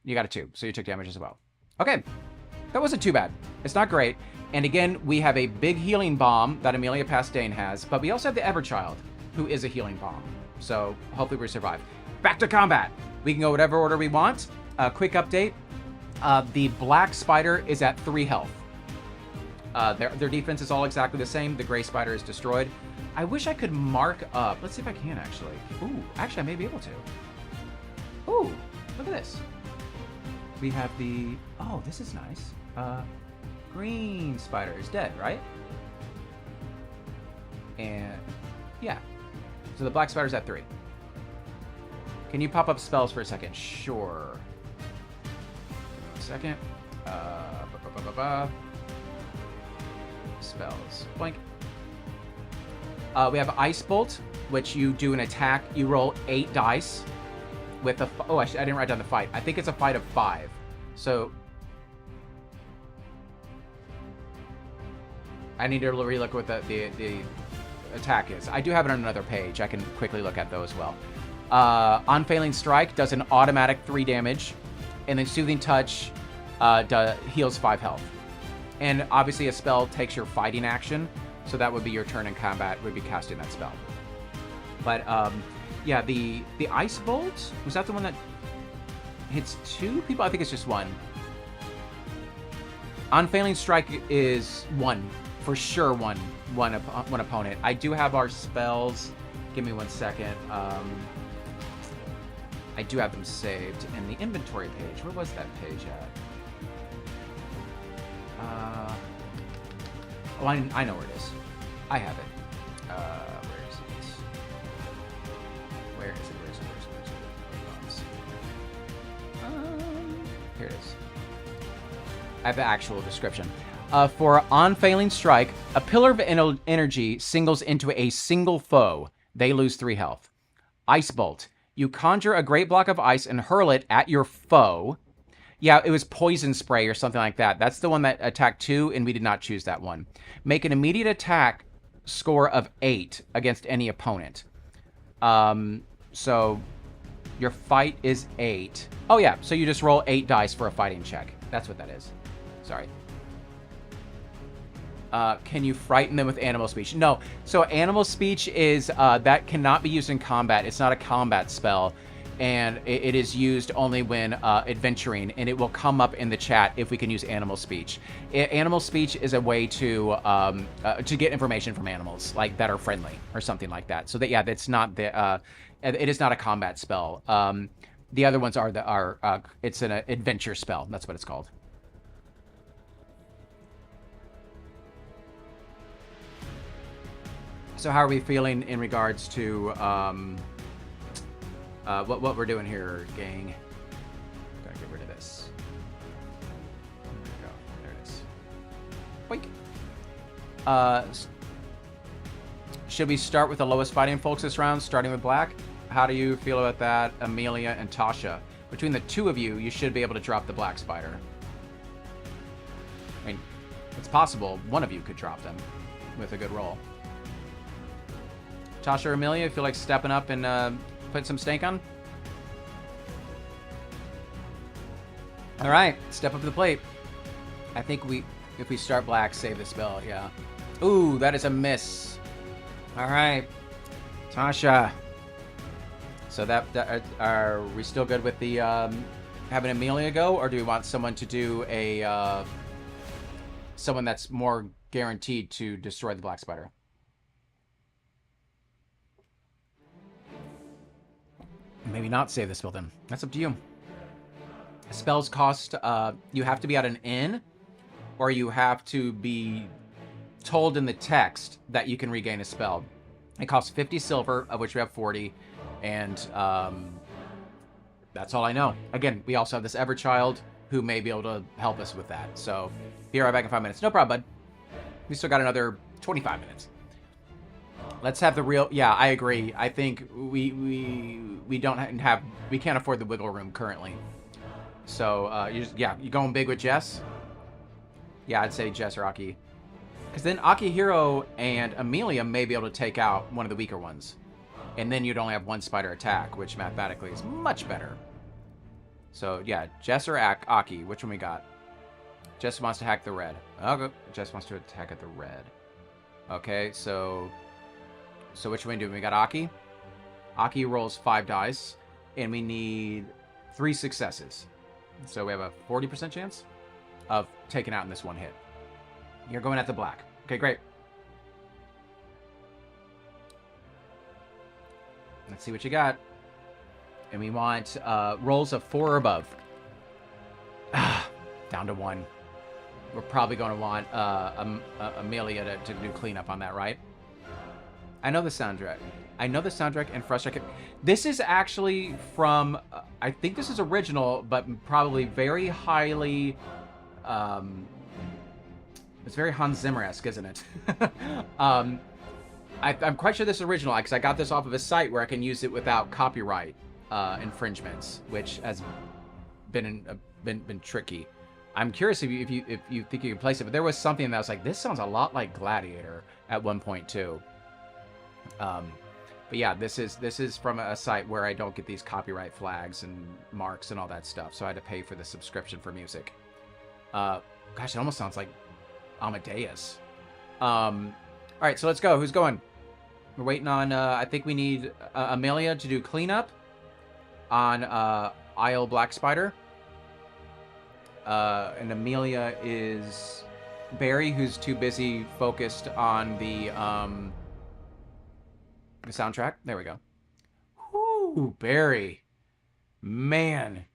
You got a 2, so you took damage as well. Okay, that wasn't too bad. It's not great. And again, we have a big healing bomb that Amelia Pastain has, but we also have the Everchild, who is a healing bomb. So hopefully we survive. Back to combat. We can go whatever order we want. Quick update. The Black Spider is at 3 health. Their defense is all exactly the same. The Gray Spider is destroyed. I wish I could mark up. Let's see if I can, actually. Ooh, actually, I may be able to. Ooh, look at this. We have the... Oh, this is nice. Green Spider is dead, right? And... Yeah. So the Black Spider's at 3. Can you pop up spells for a second? Sure. Give me 1 second. Spells. Blank. We have Ice Bolt, which you do an attack. You roll 8 dice with a... Oh, I didn't write down the fight. I think it's a fight of 5. So... I need to relook what the attack is. I do have it on another page. I can quickly look at those as well. Unfailing Strike does an automatic 3 damage. And then Soothing Touch heals 5 health. And obviously a spell takes your fighting action. So that would be your turn in combat, would be casting that spell. But, yeah, the Ice Bolt, was that the one that hits 2 people? I think it's just 1. Unfailing Strike is 1. For sure, one opponent. I do have our spells. Give me 1 second. I do have them saved in the inventory page. Where was that page at? Oh, I know where it is. I have it. Where is it? Where is it? Here it is. I have the actual description. For Unfailing Strike, a pillar of energy singles into a single foe. They lose 3 health. Ice Bolt. You conjure a great block of ice and hurl it at your foe. Yeah, it was Poison Spray or something like that. That's the one that attacked 2, and we did not choose that one. Make an immediate attack score of 8 against any opponent. So your fight is 8. Oh, yeah, so you just roll 8 dice for a fighting check. That's what that is. Sorry. Can you frighten them with animal speech? No. So animal speech is, that cannot be used in combat. It's not a combat spell. And it is used only when adventuring. And it will come up in the chat if we can use animal speech. Animal speech is a way to get information from animals, like that are friendly or something like that. So that, yeah, that's not the, it is not a combat spell. The other ones are it's an adventure spell. That's what it's called. So how are we feeling in regards to what we're doing here, gang? Gotta get rid of this. There we go. There it is. Boink. Should we start with the lowest fighting folks this round, starting with Black? How do you feel about that, Amelia and Tasha? Between the 2 of you, you should be able to drop the Black Spider. I mean, it's possible one of you could drop them with a good roll. Tasha or Amelia, feel like stepping up and putting some stank on? All right, step up to the plate. I think if we start Black, save the spell, yeah. Ooh, that is a miss. All right, Tasha. So are we still good with the having Amelia go, or do we want someone to do a someone that's more guaranteed to destroy the Black Spider? Maybe not save the spell then. That's up to you. Spells cost, you have to be at an inn, or you have to be told in the text that you can regain a spell. It costs 50 silver, of which we have 40, and that's all I know. Again, we also have this Everchild who may be able to help us with that. So, be right back in 5 minutes. No problem, bud. We still got another 25 minutes. Let's have the real... Yeah, I agree. I think we don't have... We can't afford the wiggle room currently. So, you going big with Jess? Yeah, I'd say Jess or Aki. Because then Akihiro and Amelia may be able to take out one of the weaker ones. And then you'd only have one spider attack, which mathematically is much better. So, yeah, Jess or Aki, which one we got? Jess wants to hack the red. Okay, Jess wants to attack at the red. Okay, so which one do we got? Aki? Aki rolls 5 dice, and we need 3 successes. So we have a 40% chance of taking out in this one hit. You're going at the black. Okay, great. Let's see what you got. And we want rolls of 4 or above. Down to 1. We're probably going to want Amelia to do cleanup on that, right? I know the soundtrack. I know the soundtrack and frustrating. This is actually from, I think this is original, but probably very highly, it's very Hans Zimmer-esque, isn't it? I'm quite sure this is original, because I got this off of a site where I can use it without copyright infringements, which has been tricky. I'm curious if you think you can place it, but there was something that was like, this sounds a lot like Gladiator at one point too. But yeah, this is from a site where I don't get these copyright flags and marks and all that stuff, so I had to pay for the subscription for music. Gosh, it almost sounds like Amadeus. All right, so let's go. Who's going? We're waiting on, I think we need Amelia to do cleanup on Isle Black Spider. And Amelia is Barry, who's too busy focused on the soundtrack. There we go. Whoo, Barry. Man.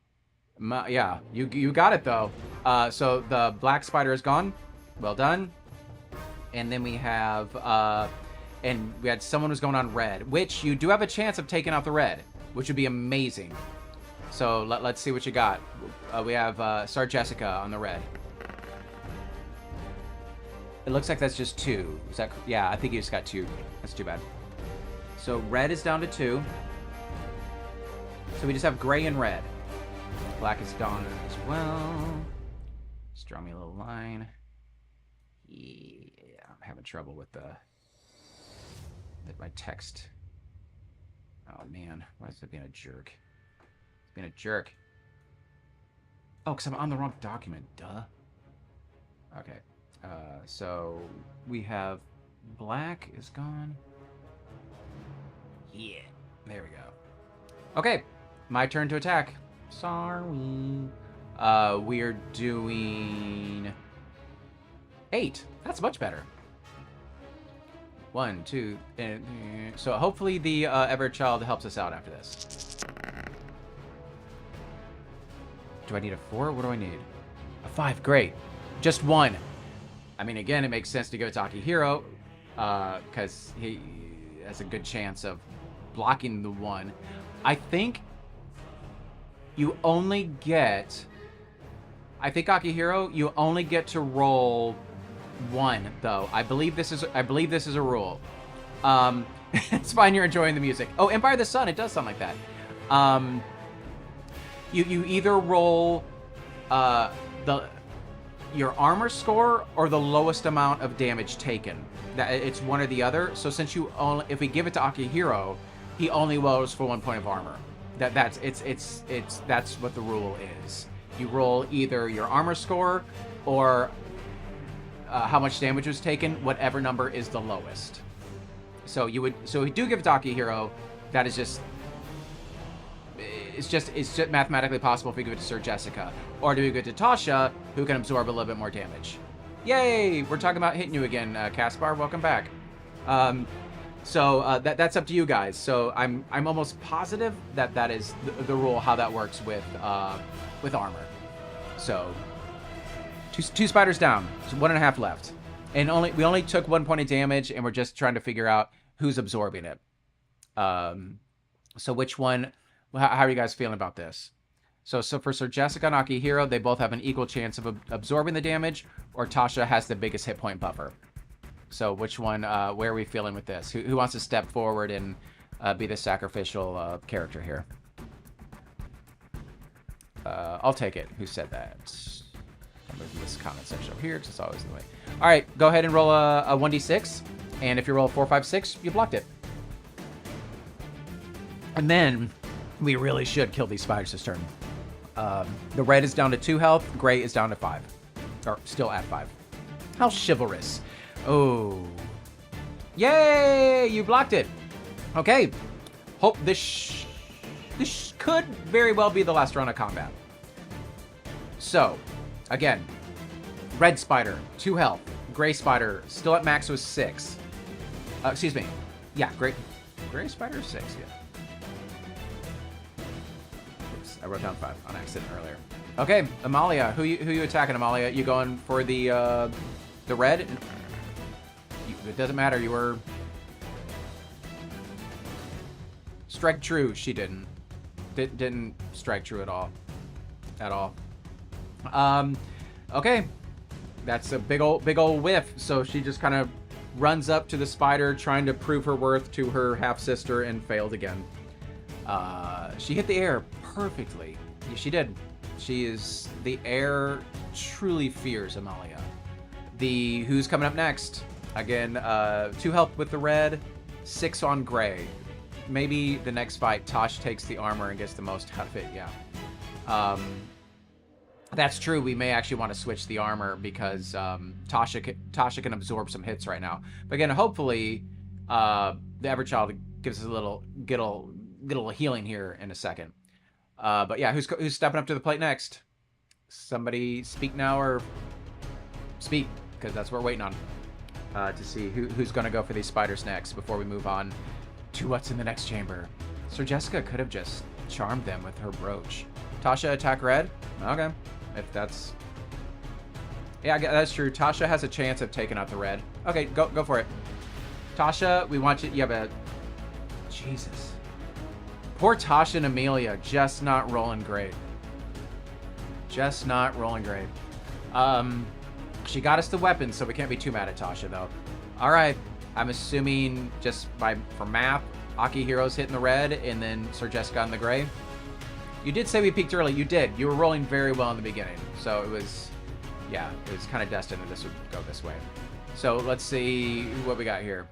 Yeah, you got it, though. So the Black Spider is gone. Well done. And then we have, and we had someone who's going on red, which you do have a chance of taking out the red, which would be amazing. So let's see what you got. We have Star Jessica on the red. It looks like that's just 2. Is that? Yeah, I think you just got 2. That's too bad. So red is down to 2. So we just have gray and red. Black is gone as well. Just draw me a little line. Yeah, I'm having trouble with my text. Oh man, why is it being a jerk? It's being a jerk. Oh, because I'm on the wrong document. Duh. Okay. So we have black is gone. Yeah. There we go. Okay. My turn to attack. Sorry. We're doing 8. That's much better. 1, 2, and so hopefully the Everchild helps us out after this. Do I need a 4? What do I need? A 5. Great. Just 1. I mean, again, it makes sense to go to Akihiro, because he has a good chance of blocking the 1. I think you only get... I think, Akihiro, you only get to roll 1, though. I believe this is a rule. It's fine, you're enjoying the music. Oh, Empire of the Sun, it does sound like that. You either roll your armor score or the lowest amount of damage taken. It's one or the other. So since if we give it to Akihiro, he only rolls for 1 point of armor. That's what the rule is. You roll either your armor score or how much damage was taken, whatever number is the lowest. So we do give it to Akihiro. That is just... It's just mathematically possible if we give it to Sir Jessica. Or do we give it to Tasha, who can absorb a little bit more damage. Yay! We're talking about hitting you again, Caspar. Welcome back. So that's up to you guys. So I'm almost positive that that is the rule, how that works with armor. So two spiders down. So 1.5 left, and we only took 1 point of damage, and we're just trying to figure out who's absorbing it. So which one? How are you guys feeling about this? So for Sir Jessica and Akihiro, they both have an equal chance of absorbing the damage, or Tasha has the biggest hit point buffer. So which one, where are we feeling with this? Who wants to step forward and be the sacrificial character here? I'll take it. Who said that? I'll move this comment section over here, because it's always in the way. All right, go ahead and roll a 1d6. And if you roll a 4, 5, 6, you blocked it. And then we really should kill these spiders this turn. The red is down to 2 health. Gray is down to 5. Or still at 5. How chivalrous. Oh. Yay! You blocked it. Okay. Hope this could very well be the last round of combat. So, again. Red spider, 2 health. Gray spider, still at max with 6. Excuse me. Yeah, gray spider, 6, yeah. I wrote down 5 on accident earlier. Okay, Amalia, who you attacking, Amalia? You going for the red? It doesn't matter. You were strike true. She didn't strike true at all. Okay, that's a big old whiff. So she just kind of runs up to the spider, trying to prove her worth to her half sister, and failed again. She hit the air perfectly. Yeah, she did. The air truly fears Amalia. Who's coming up next? Again, 2 health with the red, 6 on gray. Maybe the next fight, Tosh takes the armor and gets the most out of it. Yeah. That's true. We may actually want to switch the armor because Tasha can absorb some hits right now. But again, hopefully, the Everchild gives us a little healing here in a second. But yeah, who's stepping up to the plate next? Somebody speak now or speak, because that's what we're waiting on to see who's going to go for these spiders next before we move on to what's in the next chamber. Sir Jessica could have just charmed them with her brooch. Tasha attack red? Okay, if that's... Yeah, that's true. Tasha has a chance of taking out the red. Okay, go for it. Tasha, we want you... You have a... Jesus. Poor Tasha and Amelia, just not rolling great. Just not rolling great. She got us the weapons, so we can't be too mad at Tasha, though. All right. I'm assuming just for math, Akihiro's hitting the red, and then Sir Jessica on the gray. You did say we peaked early. You did. You were rolling very well in the beginning. So it was, yeah, it was kind of destined that this would go this way. So let's see what we got here.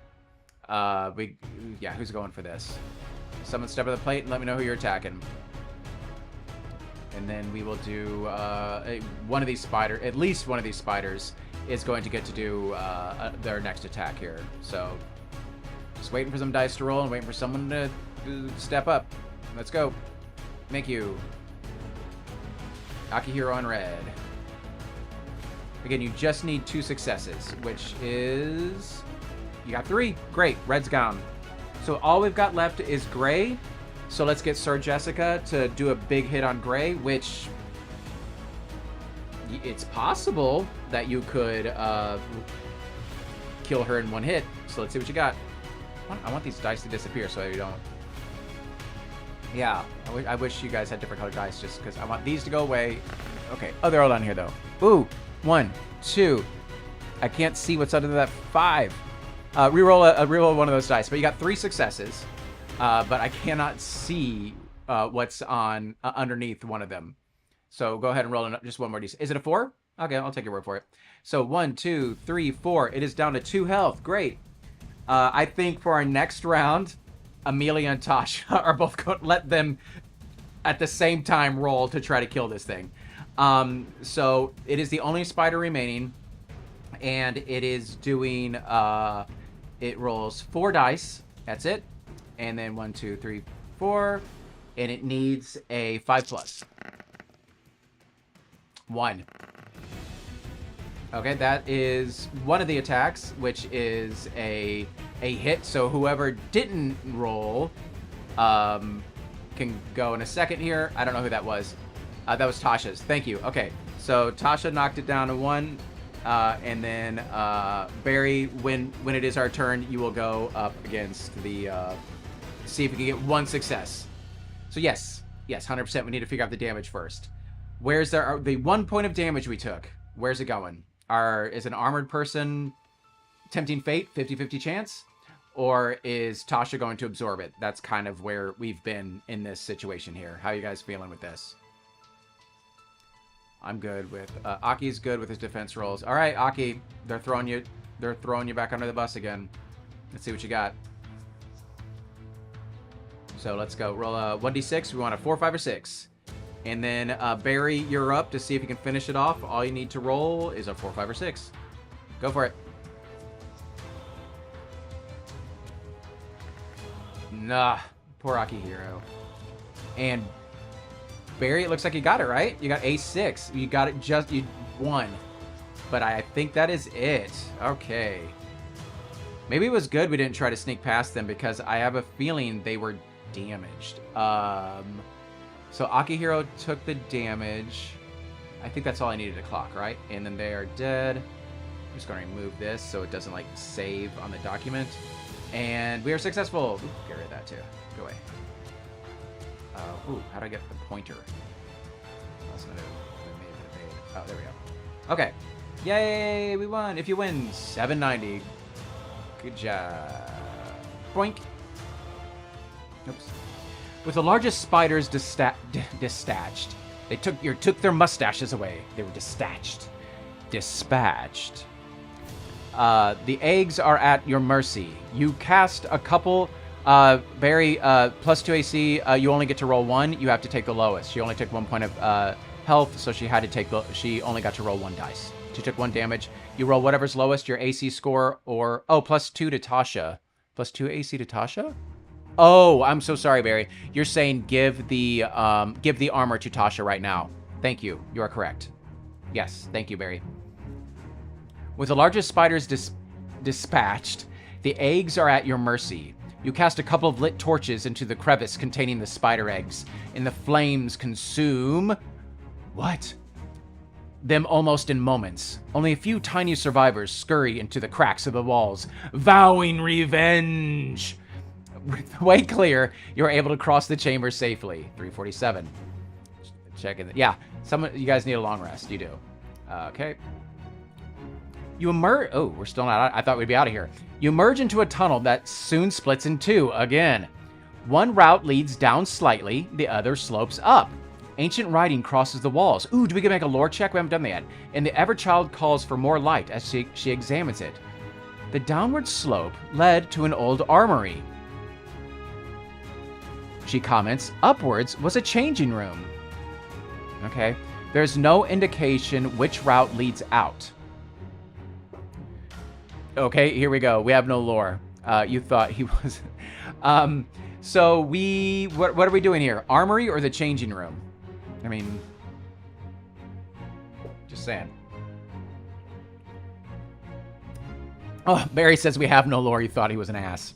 Who's going for this? Someone step on the plate and let me know who you're attacking. And then we will do one of these spiders. At least one of these spiders is going to get to do their next attack here. So just waiting for some dice to roll and waiting for someone to step up. Let's go. Thank you. Akihiro on red. Again, you just need 2 successes, which is... You got 3. Great. Red's gone. So all we've got left is gray. So let's get Sir Jessica to do a big hit on gray, which... It's possible that you could kill her in 1 hit. So let's see what you got. I want these dice to disappear so you don't... Yeah, I wish you guys had different colored dice just because I want these to go away. Okay. Oh, they're all down here, though. Ooh. 1, 2. I can't see what's under that 5. Reroll one of those dice. But you got 3 successes. But I cannot see what's on underneath one of them. So go ahead and roll just one more d6. Is it a 4? Okay, I'll take your word for it. So 1, 2, 3, 4. It is down to 2 health. Great. I think for our next round, Amelia and Tasha are both going to let them at the same time roll to try to kill this thing. So it is the only spider remaining, and it is doing, it rolls 4 dice. That's it. And then 1, 2, 3, 4. And it needs a 5+. 1. Okay, that is one of the attacks, which is a a hit. So whoever didn't roll can go in a second here. I don't know who that was. That was Tasha's. Thank you. Okay, so Tasha knocked it down to 1. And then Barry, when it is our turn, you will go up against the see if we can get 1 success. So yes, 100%. We need to figure out the damage first. Where's the 1 point of damage we took? Where's it going? Is an armored person tempting fate, 50-50 chance, or is Tasha going to absorb it? That's kind of where we've been in this situation here. How are you guys feeling with this? I'm good with Aki's good with his defense rolls. All right, Aki, they're throwing you back under the bus again. Let's see what you got. So let's go. Roll a 1d6. We want a 4, 5, or 6. And then Barry, you're up to see if you can finish it off. All you need to roll is a 4, 5, or 6. Go for it. Nah, poor Aki hero. And Barry, it looks like you got it, right? You got A6. You got it you won. But I think that is it. Okay. Maybe it was good we didn't try to sneak past them because I have a feeling they were damaged. So Akihiro took the damage. I think that's all I needed to clock, right? And then they are dead. I'm just going to remove this so it doesn't, like, save on the document. And we are successful. Ooh, get rid of that, too. Go away. Ooh, how'd I get the pointer? Oh, there we go. Okay. Yay, we won. If you win, 790. Good job. Boink. Oops. With the largest spiders dispatched, they took their mustaches away. They were dispatched. The eggs are at your mercy. You cast a couple. Barry, +2 AC. You only get to roll 1. You have to take the lowest. She only took 1 point of health, so she had to take. She only got to roll 1 dice. She took 1 damage. You roll whatever's lowest, your AC score, or +2 to Tasha. +2 AC to Tasha. Oh, I'm so sorry, Barry. You're saying give the armor to Tasha right now. Thank you. You are correct. Yes, thank you, Barry. With the largest spiders dispatched, the eggs are at your mercy. You cast a couple of lit torches into the crevice containing the spider eggs, and the flames consume... What? Them almost in moments. Only a few tiny survivors scurry into the cracks of the walls, vowing revenge. With the way clear, you're able to cross the chamber safely. 347. Check it. Yeah, you guys need a long rest. You do. Okay. You emerge... Oh, we're still not... I thought we'd be out of here. You emerge into a tunnel that soon splits in 2 again. One route leads down slightly, the other slopes up. Ancient writing crosses the walls. Ooh, do we get make a lore check? We haven't done that yet. And the Everchild calls for more light as she examines it. The downward slope led to an old armory. She comments, upwards was a changing room. Okay. There's no indication which route leads out. Okay, here we go. We have no lore. You thought he was... so what are we doing here? Armory or the changing room? I mean... Just saying. Oh, Barry says we have no lore. You thought he was an ass.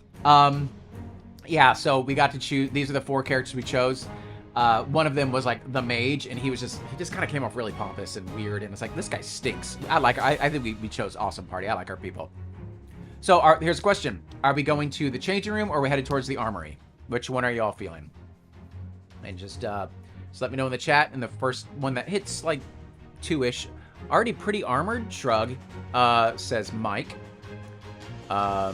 Yeah, so we got to choose... These are the 4 characters we chose. One of them was like the mage, and he just kind of came off really pompous and weird, and it's like, this guy stinks. I think we chose awesome party. I like our people. So here's a question. Are we going to the changing room or are we headed towards the armory? Which one are y'all feeling? And just let me know in the chat. And the first one that hits like 2-ish. Already pretty armored, shrug, says Mike. I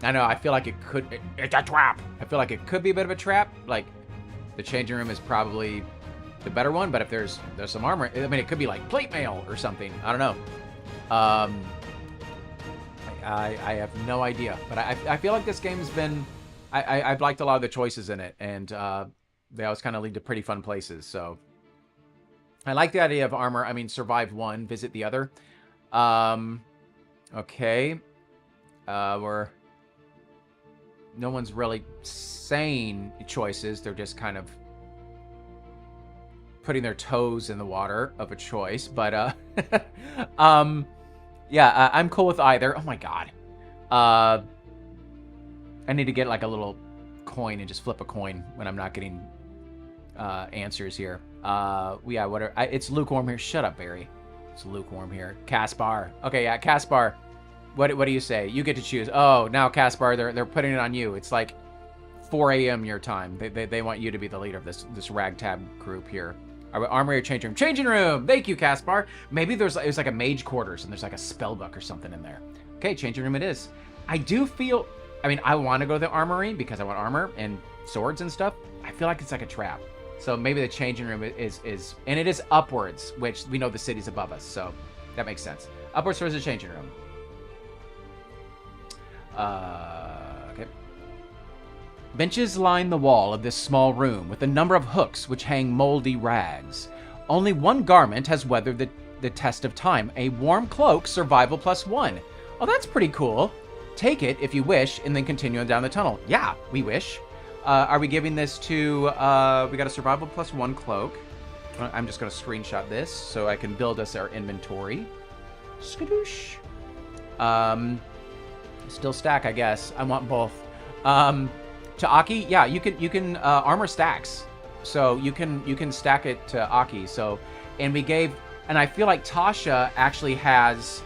know, I feel like it's a trap. I feel like it could be a bit of a trap. Like, the changing room is probably the better one, but if there's some armor, I mean, it could be like plate mail or something. I don't know. I have no idea, but I feel like this game's been... I've liked a lot of the choices in it, and they always kind of lead to pretty fun places, so... I like the idea of armor. I mean, survive one, visit the other. Okay. No one's really saying choices. They're just kind of putting their toes in the water of a choice. But, yeah, I'm cool with either. Oh, my God. I need to get like a little coin and just flip a coin when I'm not getting answers here. Yeah, whatever. It's lukewarm here. Shut up, Barry. It's lukewarm here. Caspar. Okay, yeah, Caspar. What do you say? You get to choose. Oh, now Caspar, they're putting it on you. It's like 4 a.m. your time. They want you to be the leader of this ragtag group here. Armory or changing room? Changing room. Thank you, Caspar. Maybe it was like a mage quarters and there's like a spell book or something in there. Okay, changing room it is. I do feel. I mean, I want to go to the armory because I want armor and swords and stuff. I feel like it's like a trap. So maybe the changing room is and it is upwards, which we know the city's above us, so that makes sense. Upwards towards the changing room. Okay. Benches line the wall of this small room with a number of hooks which hang moldy rags. Only one garment has weathered the test of time, a warm cloak, survival +1. Oh, that's pretty cool. Take it if you wish, and then continue down the tunnel. Yeah, we wish. Are we giving this to, we got a survival +1 cloak. I'm just going to screenshot this so I can build us our inventory. Skadoosh. Still stack, I guess. I want both. To Aki, yeah, you can armor stacks. So you can stack it to Aki. So, and we gave, and I feel like Tasha actually has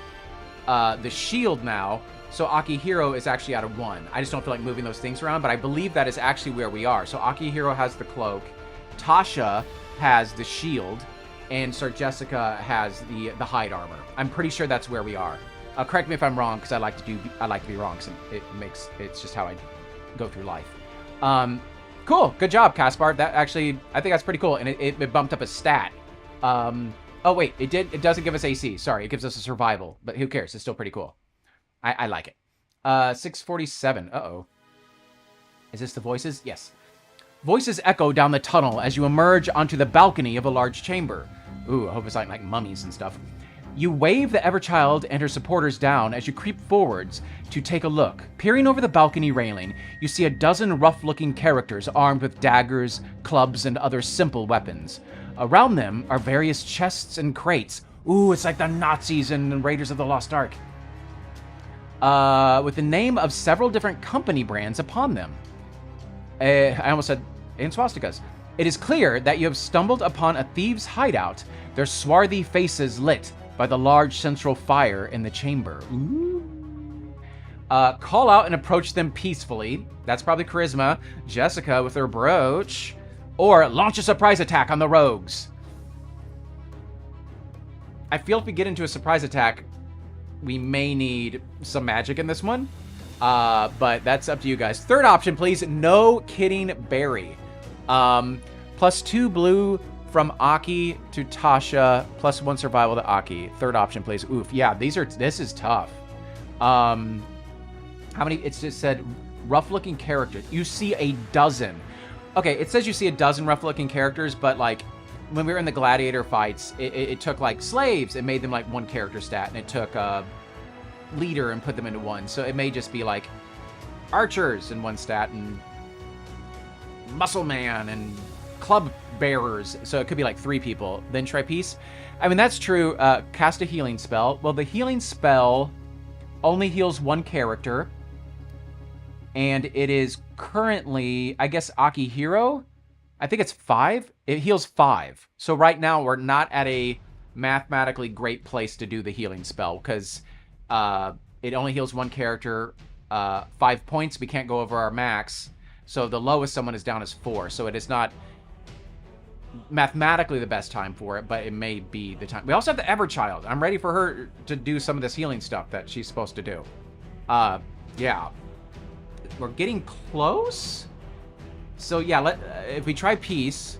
the shield now. So Akihiro is actually out of 1. I just don't feel like moving those things around, but I believe that is actually where we are. So Akihiro has the cloak, Tasha has the shield, and Sir Jessica has the hide armor. I'm pretty sure that's where we are. Correct me if I'm wrong, because I like to be wrong. So it's just how I go through life. Cool, good job, Caspar. That actually, I think that's pretty cool, and it bumped up a stat. Oh wait, it doesn't give us AC. Sorry, it gives us a survival, but who cares? It's still pretty cool. I like it. 647. Uh-oh. Is this the voices? Yes. Voices echo down the tunnel as you emerge onto the balcony of a large chamber. Ooh, I hope it's like mummies and stuff. You wave the Everchild and her supporters down as you creep forwards to take a look. Peering over the balcony railing, you see a dozen rough-looking characters armed with daggers, clubs, and other simple weapons. Around them are various chests and crates. Ooh, it's like the Nazis and Raiders of the Lost Ark. With the name of several different company brands upon them. I almost said in swastikas. It is clear that you have stumbled upon a thieves' hideout, their swarthy faces lit by the large central fire in the chamber. Ooh. Call out and approach them peacefully. That's probably charisma. Jessica with her brooch. Or launch a surprise attack on the rogues. I feel if we get into a surprise attack, we may need some magic in this one. But that's up to you guys. Third option, please. No kidding, Barry. +2 blue from Aki to Tasha. +1 survival to Aki. Third option, please. Oof. Yeah, this is tough. How many? It's just said rough-looking characters. You see a dozen. Okay, it says you see a dozen rough-looking characters, but like when we were in the gladiator fights, it took like slaves and made them like 1 character stat, and it took leader and put them into 1. So it may just be like archers in 1 stat and muscle man and club bearers. So it could be like 3 people. Then try peace. I mean, that's true. Cast a healing spell. Well, the healing spell only heals 1 character. And it is currently, I guess, Akihiro. I think it's 5. It heals 5. So right now we're not at a mathematically great place to do the healing spell because it only heals 1 character, 5 points. We can't go over our max. So the lowest someone is down is 4. So it is not mathematically the best time for it, but it may be the time. We also have the Everchild. I'm ready for her to do some of this healing stuff that she's supposed to do. Yeah. We're getting close. So yeah, if we try peace,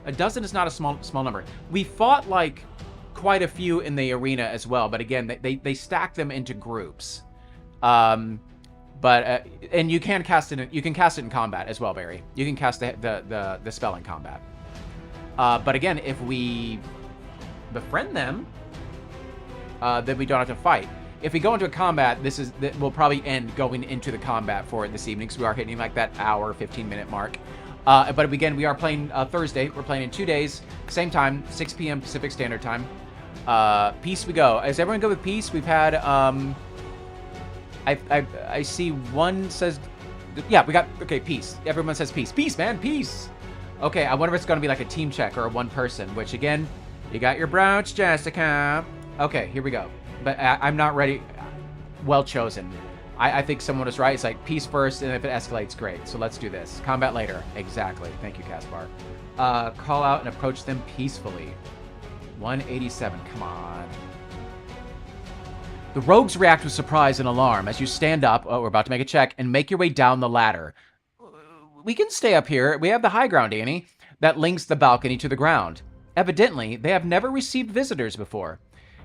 a dozen is not a small number. We fought like quite a few in the arena as well, but again, they stack them into groups. And you can cast it. You can cast it in combat as well, Barry. You can cast the spell in combat. But again, if we befriend them, then we don't have to fight. If we go into a combat, we'll probably end going into the combat for it this evening, because we are hitting like that hour, 15-minute mark. But again, we are playing Thursday. We're playing in 2 days, same time, 6 p.m. Pacific Standard Time. Peace we go. Is everyone good with peace? We've had, I see one says Yeah, we got, okay, peace. Everyone says peace. Peace, man, peace. Okay, I wonder if it's going to be like a team check or a one person, which again, you got your brooch, Jessica. Okay, here we go. But I'm not ready. Well chosen. I think someone was right. It's like peace first, and if it escalates, great. So let's do this. Combat later. Exactly. Thank you, Caspar. Call out and approach them peacefully. 187. Come on. The rogues react with surprise and alarm as you stand up. Oh, we're about to make a check and make your way down the ladder. We can stay up here. We have the high ground, Annie, that links the balcony to the ground. Evidently, they have never received visitors before.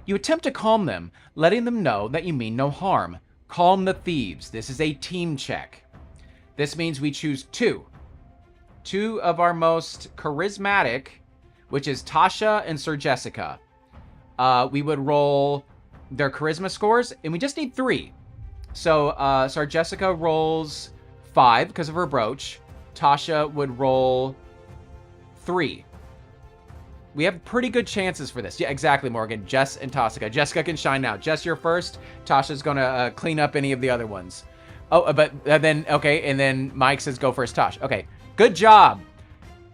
You attempt to calm them, letting them know that you mean no harm. Calm the thieves. This is a team check. This means we choose two. Two of our most charismatic, which is Tasha and Sir Jessica. We would roll their charisma scores, and we just need 3. So Sir Jessica rolls 5 because of her brooch. Tasha would roll 3. We have pretty good chances for this. Yeah, exactly, Morgan. Jess and Tasha. Jessica can shine now. Jess, you're first. Tasha's going to clean up any of the other ones. Oh, but then, okay, and then Mike says go first, Tosh. Okay, good job.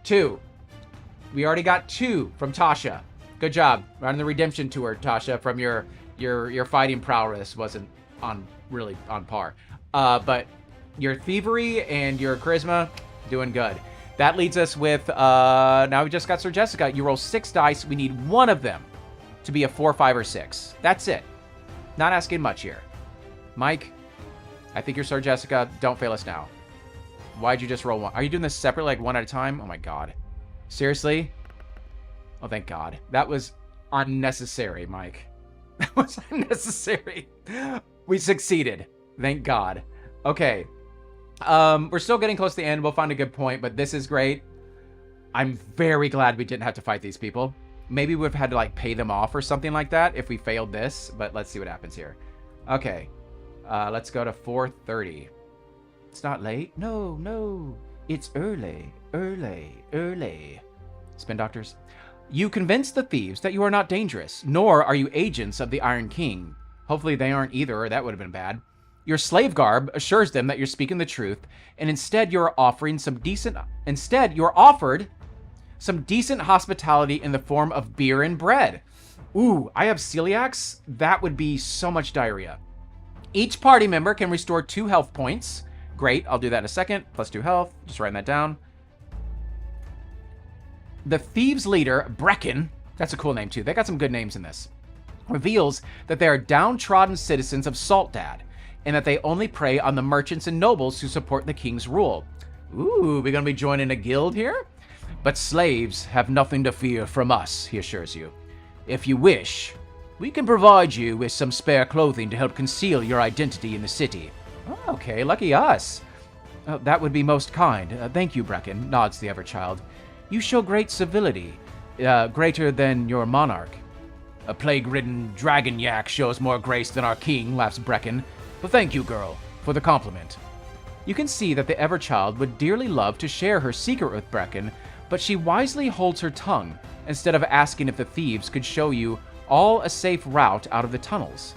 2. We already got 2 from Tasha. Good job. We're on the redemption tour, Tasha, from your fighting prowess wasn't really on par. But your thievery and your charisma, doing good. That leads us with, now we just got Sir Jessica. You roll 6 dice. We need one of them to be a 4, 5, or 6. That's it. Not asking much here. Mike, I think you're Sir Jessica. Don't fail us now. Why'd you just roll 1? Are you doing this separate, like 1 at a time? Oh my God. Seriously? Oh, thank God. That was unnecessary, Mike. That was unnecessary. We succeeded. Thank God. Okay. We're still getting close to the end. We'll find a good point, but this is great. I'm very glad we didn't have to fight these people. Maybe we've had to like pay them off or something like that if we failed this, but let's see what happens here. Okay. Let's go to 4:30. It's not late. No. It's early. Spin doctors. You convince the thieves that you are not dangerous, nor are you agents of the Iron King. Hopefully they aren't either, or that would have been bad. Your slave garb assures them that you're speaking the truth, and instead you're offered some decent hospitality in the form of beer and bread. Ooh, I have celiacs? That would be so much diarrhea. Each party member can restore 2 health points. Great, I'll do that in a second. Plus 2 health, just writing that down. The thieves' leader, Brecken, that's a cool name too, they got some good names in this, reveals that they are downtrodden citizens of Saltdad, and that they only prey on the merchants and nobles who support the king's rule. Ooh, we're gonna be joining a guild here? But slaves have nothing to fear from us, he assures you. If you wish, we can provide you with some spare clothing to help conceal your identity in the city. Oh, okay, lucky us. That would be most kind. Thank you, Brecken, nods the Everchild. You show great civility, greater than your monarch. A plague-ridden dragon yak shows more grace than our king, laughs Brecken. But thank you, girl, for the compliment. You can see that the Everchild would dearly love to share her secret with Brecken, but she wisely holds her tongue, instead of asking if the thieves could show you all a safe route out of the tunnels.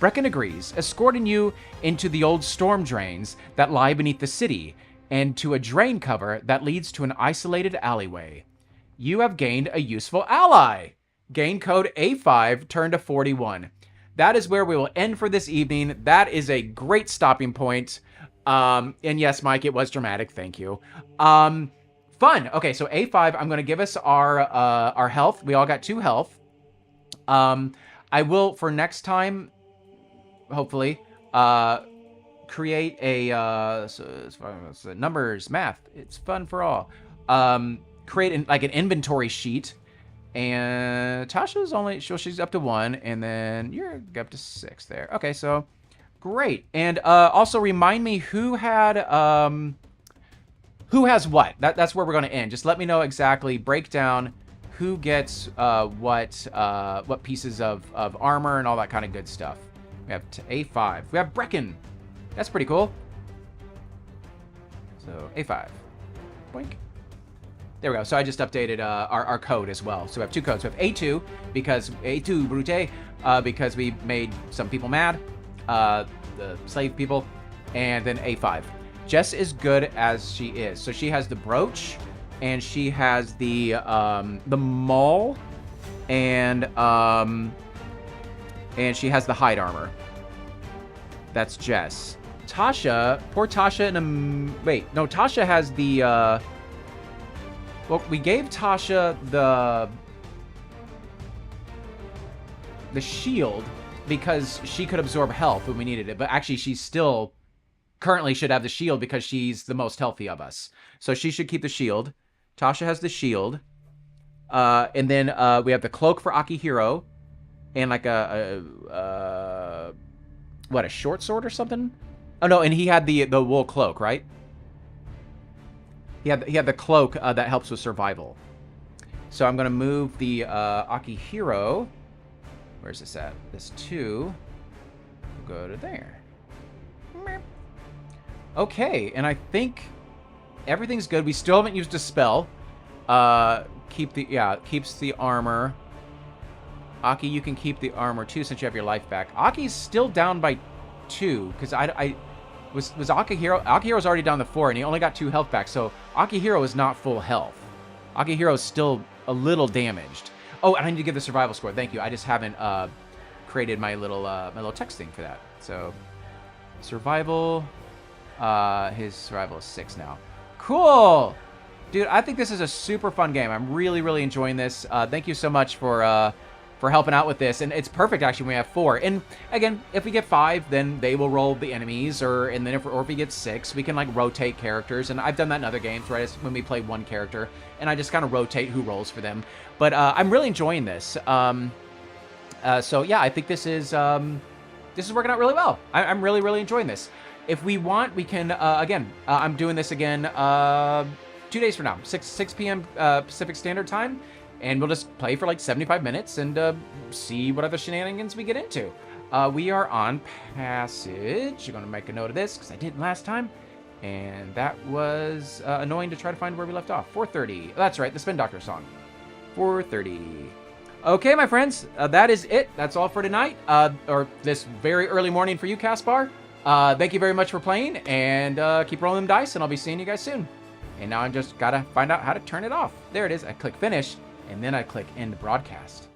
Brecken agrees, escorting you into the old storm drains that lie beneath the city, and to a drain cover that leads to an isolated alleyway. You have gained a useful ally! Gain code A5, turn to 41. That is where we will end for this evening. That is a great stopping point. And yes, Mike, it was dramatic. Thank you. Fun. Okay, so A5, I'm going to give us our health. We all got 2 health. I will, for next time, hopefully, create a numbers, math. It's fun for all. Create an inventory sheet. And Tasha's she's up to 1, and then you're up to 6 there. Okay, so great. And also remind me who has what. That's where we're going to end. Just let me know exactly. Break down who gets what pieces of armor and all that kind of good stuff. We have A5. We have Brecken. That's pretty cool. So A5. Boink. There we go. So I just updated our code as well. So we have 2 codes. We have A2 because A2 Brute because we made some people mad, the slave people, and then A5. Jess is good as she is. So she has the brooch, and she has the maul, and she has the hide armor. That's Jess. Tasha, poor Tasha wait, no, Tasha has the well, we gave Tasha the shield because she could absorb health when we needed it, but actually she still currently should have the shield because she's the most healthy of us. So she should keep the shield. Tasha has the shield. And then we have the cloak for Akihiro, and like a short sword or something? Oh no, and he had the wool cloak, right? He had the cloak that helps with survival. So I'm gonna move the Akihiro. Where's this at? This 2. We'll go to there. Okay, and I think everything's good. We still haven't used a spell. Keeps the armor. Aki, you can keep the armor too since you have your life back. Aki's still down by 2 because was Akihiro. Akihiro's already down to 4 and he only got 2 health back. So Akihiro is not full health. Akihiro's still a little damaged. Oh, and I need to give the survival score. Thank you. I just haven't created my little text thing for that. So survival. His survival is 6 now. Cool, dude. I think this is a super fun game. I'm really, really enjoying this. Thank you so much for helping out with this. And it's perfect actually when we have 4. And again, if we get 5, then they will roll the enemies, or if we get 6, we can like rotate characters. And I've done that in other games, right? When we play one character, and I just kind of rotate who rolls for them. But I'm really enjoying this. So yeah, I think this is working out really well. I'm really, really enjoying this. If we want, we can, again, I'm doing this again 2 days from now, 6 p.m. Pacific Standard Time, and we'll just play for like 75 minutes and see what other shenanigans we get into. We are on Passage. I'm going to make a note of this because I didn't last time, and that was annoying to try to find where we left off. 4:30. That's right, the Spin Doctor song. 4:30. Okay, my friends, that is it. That's all for tonight, or this very early morning for you, Caspar. Thank you very much for playing, and keep rolling them dice, and I'll be seeing you guys soon. And now I just gotta find out how to turn it off. There it is. I click finish, and then I click end broadcast.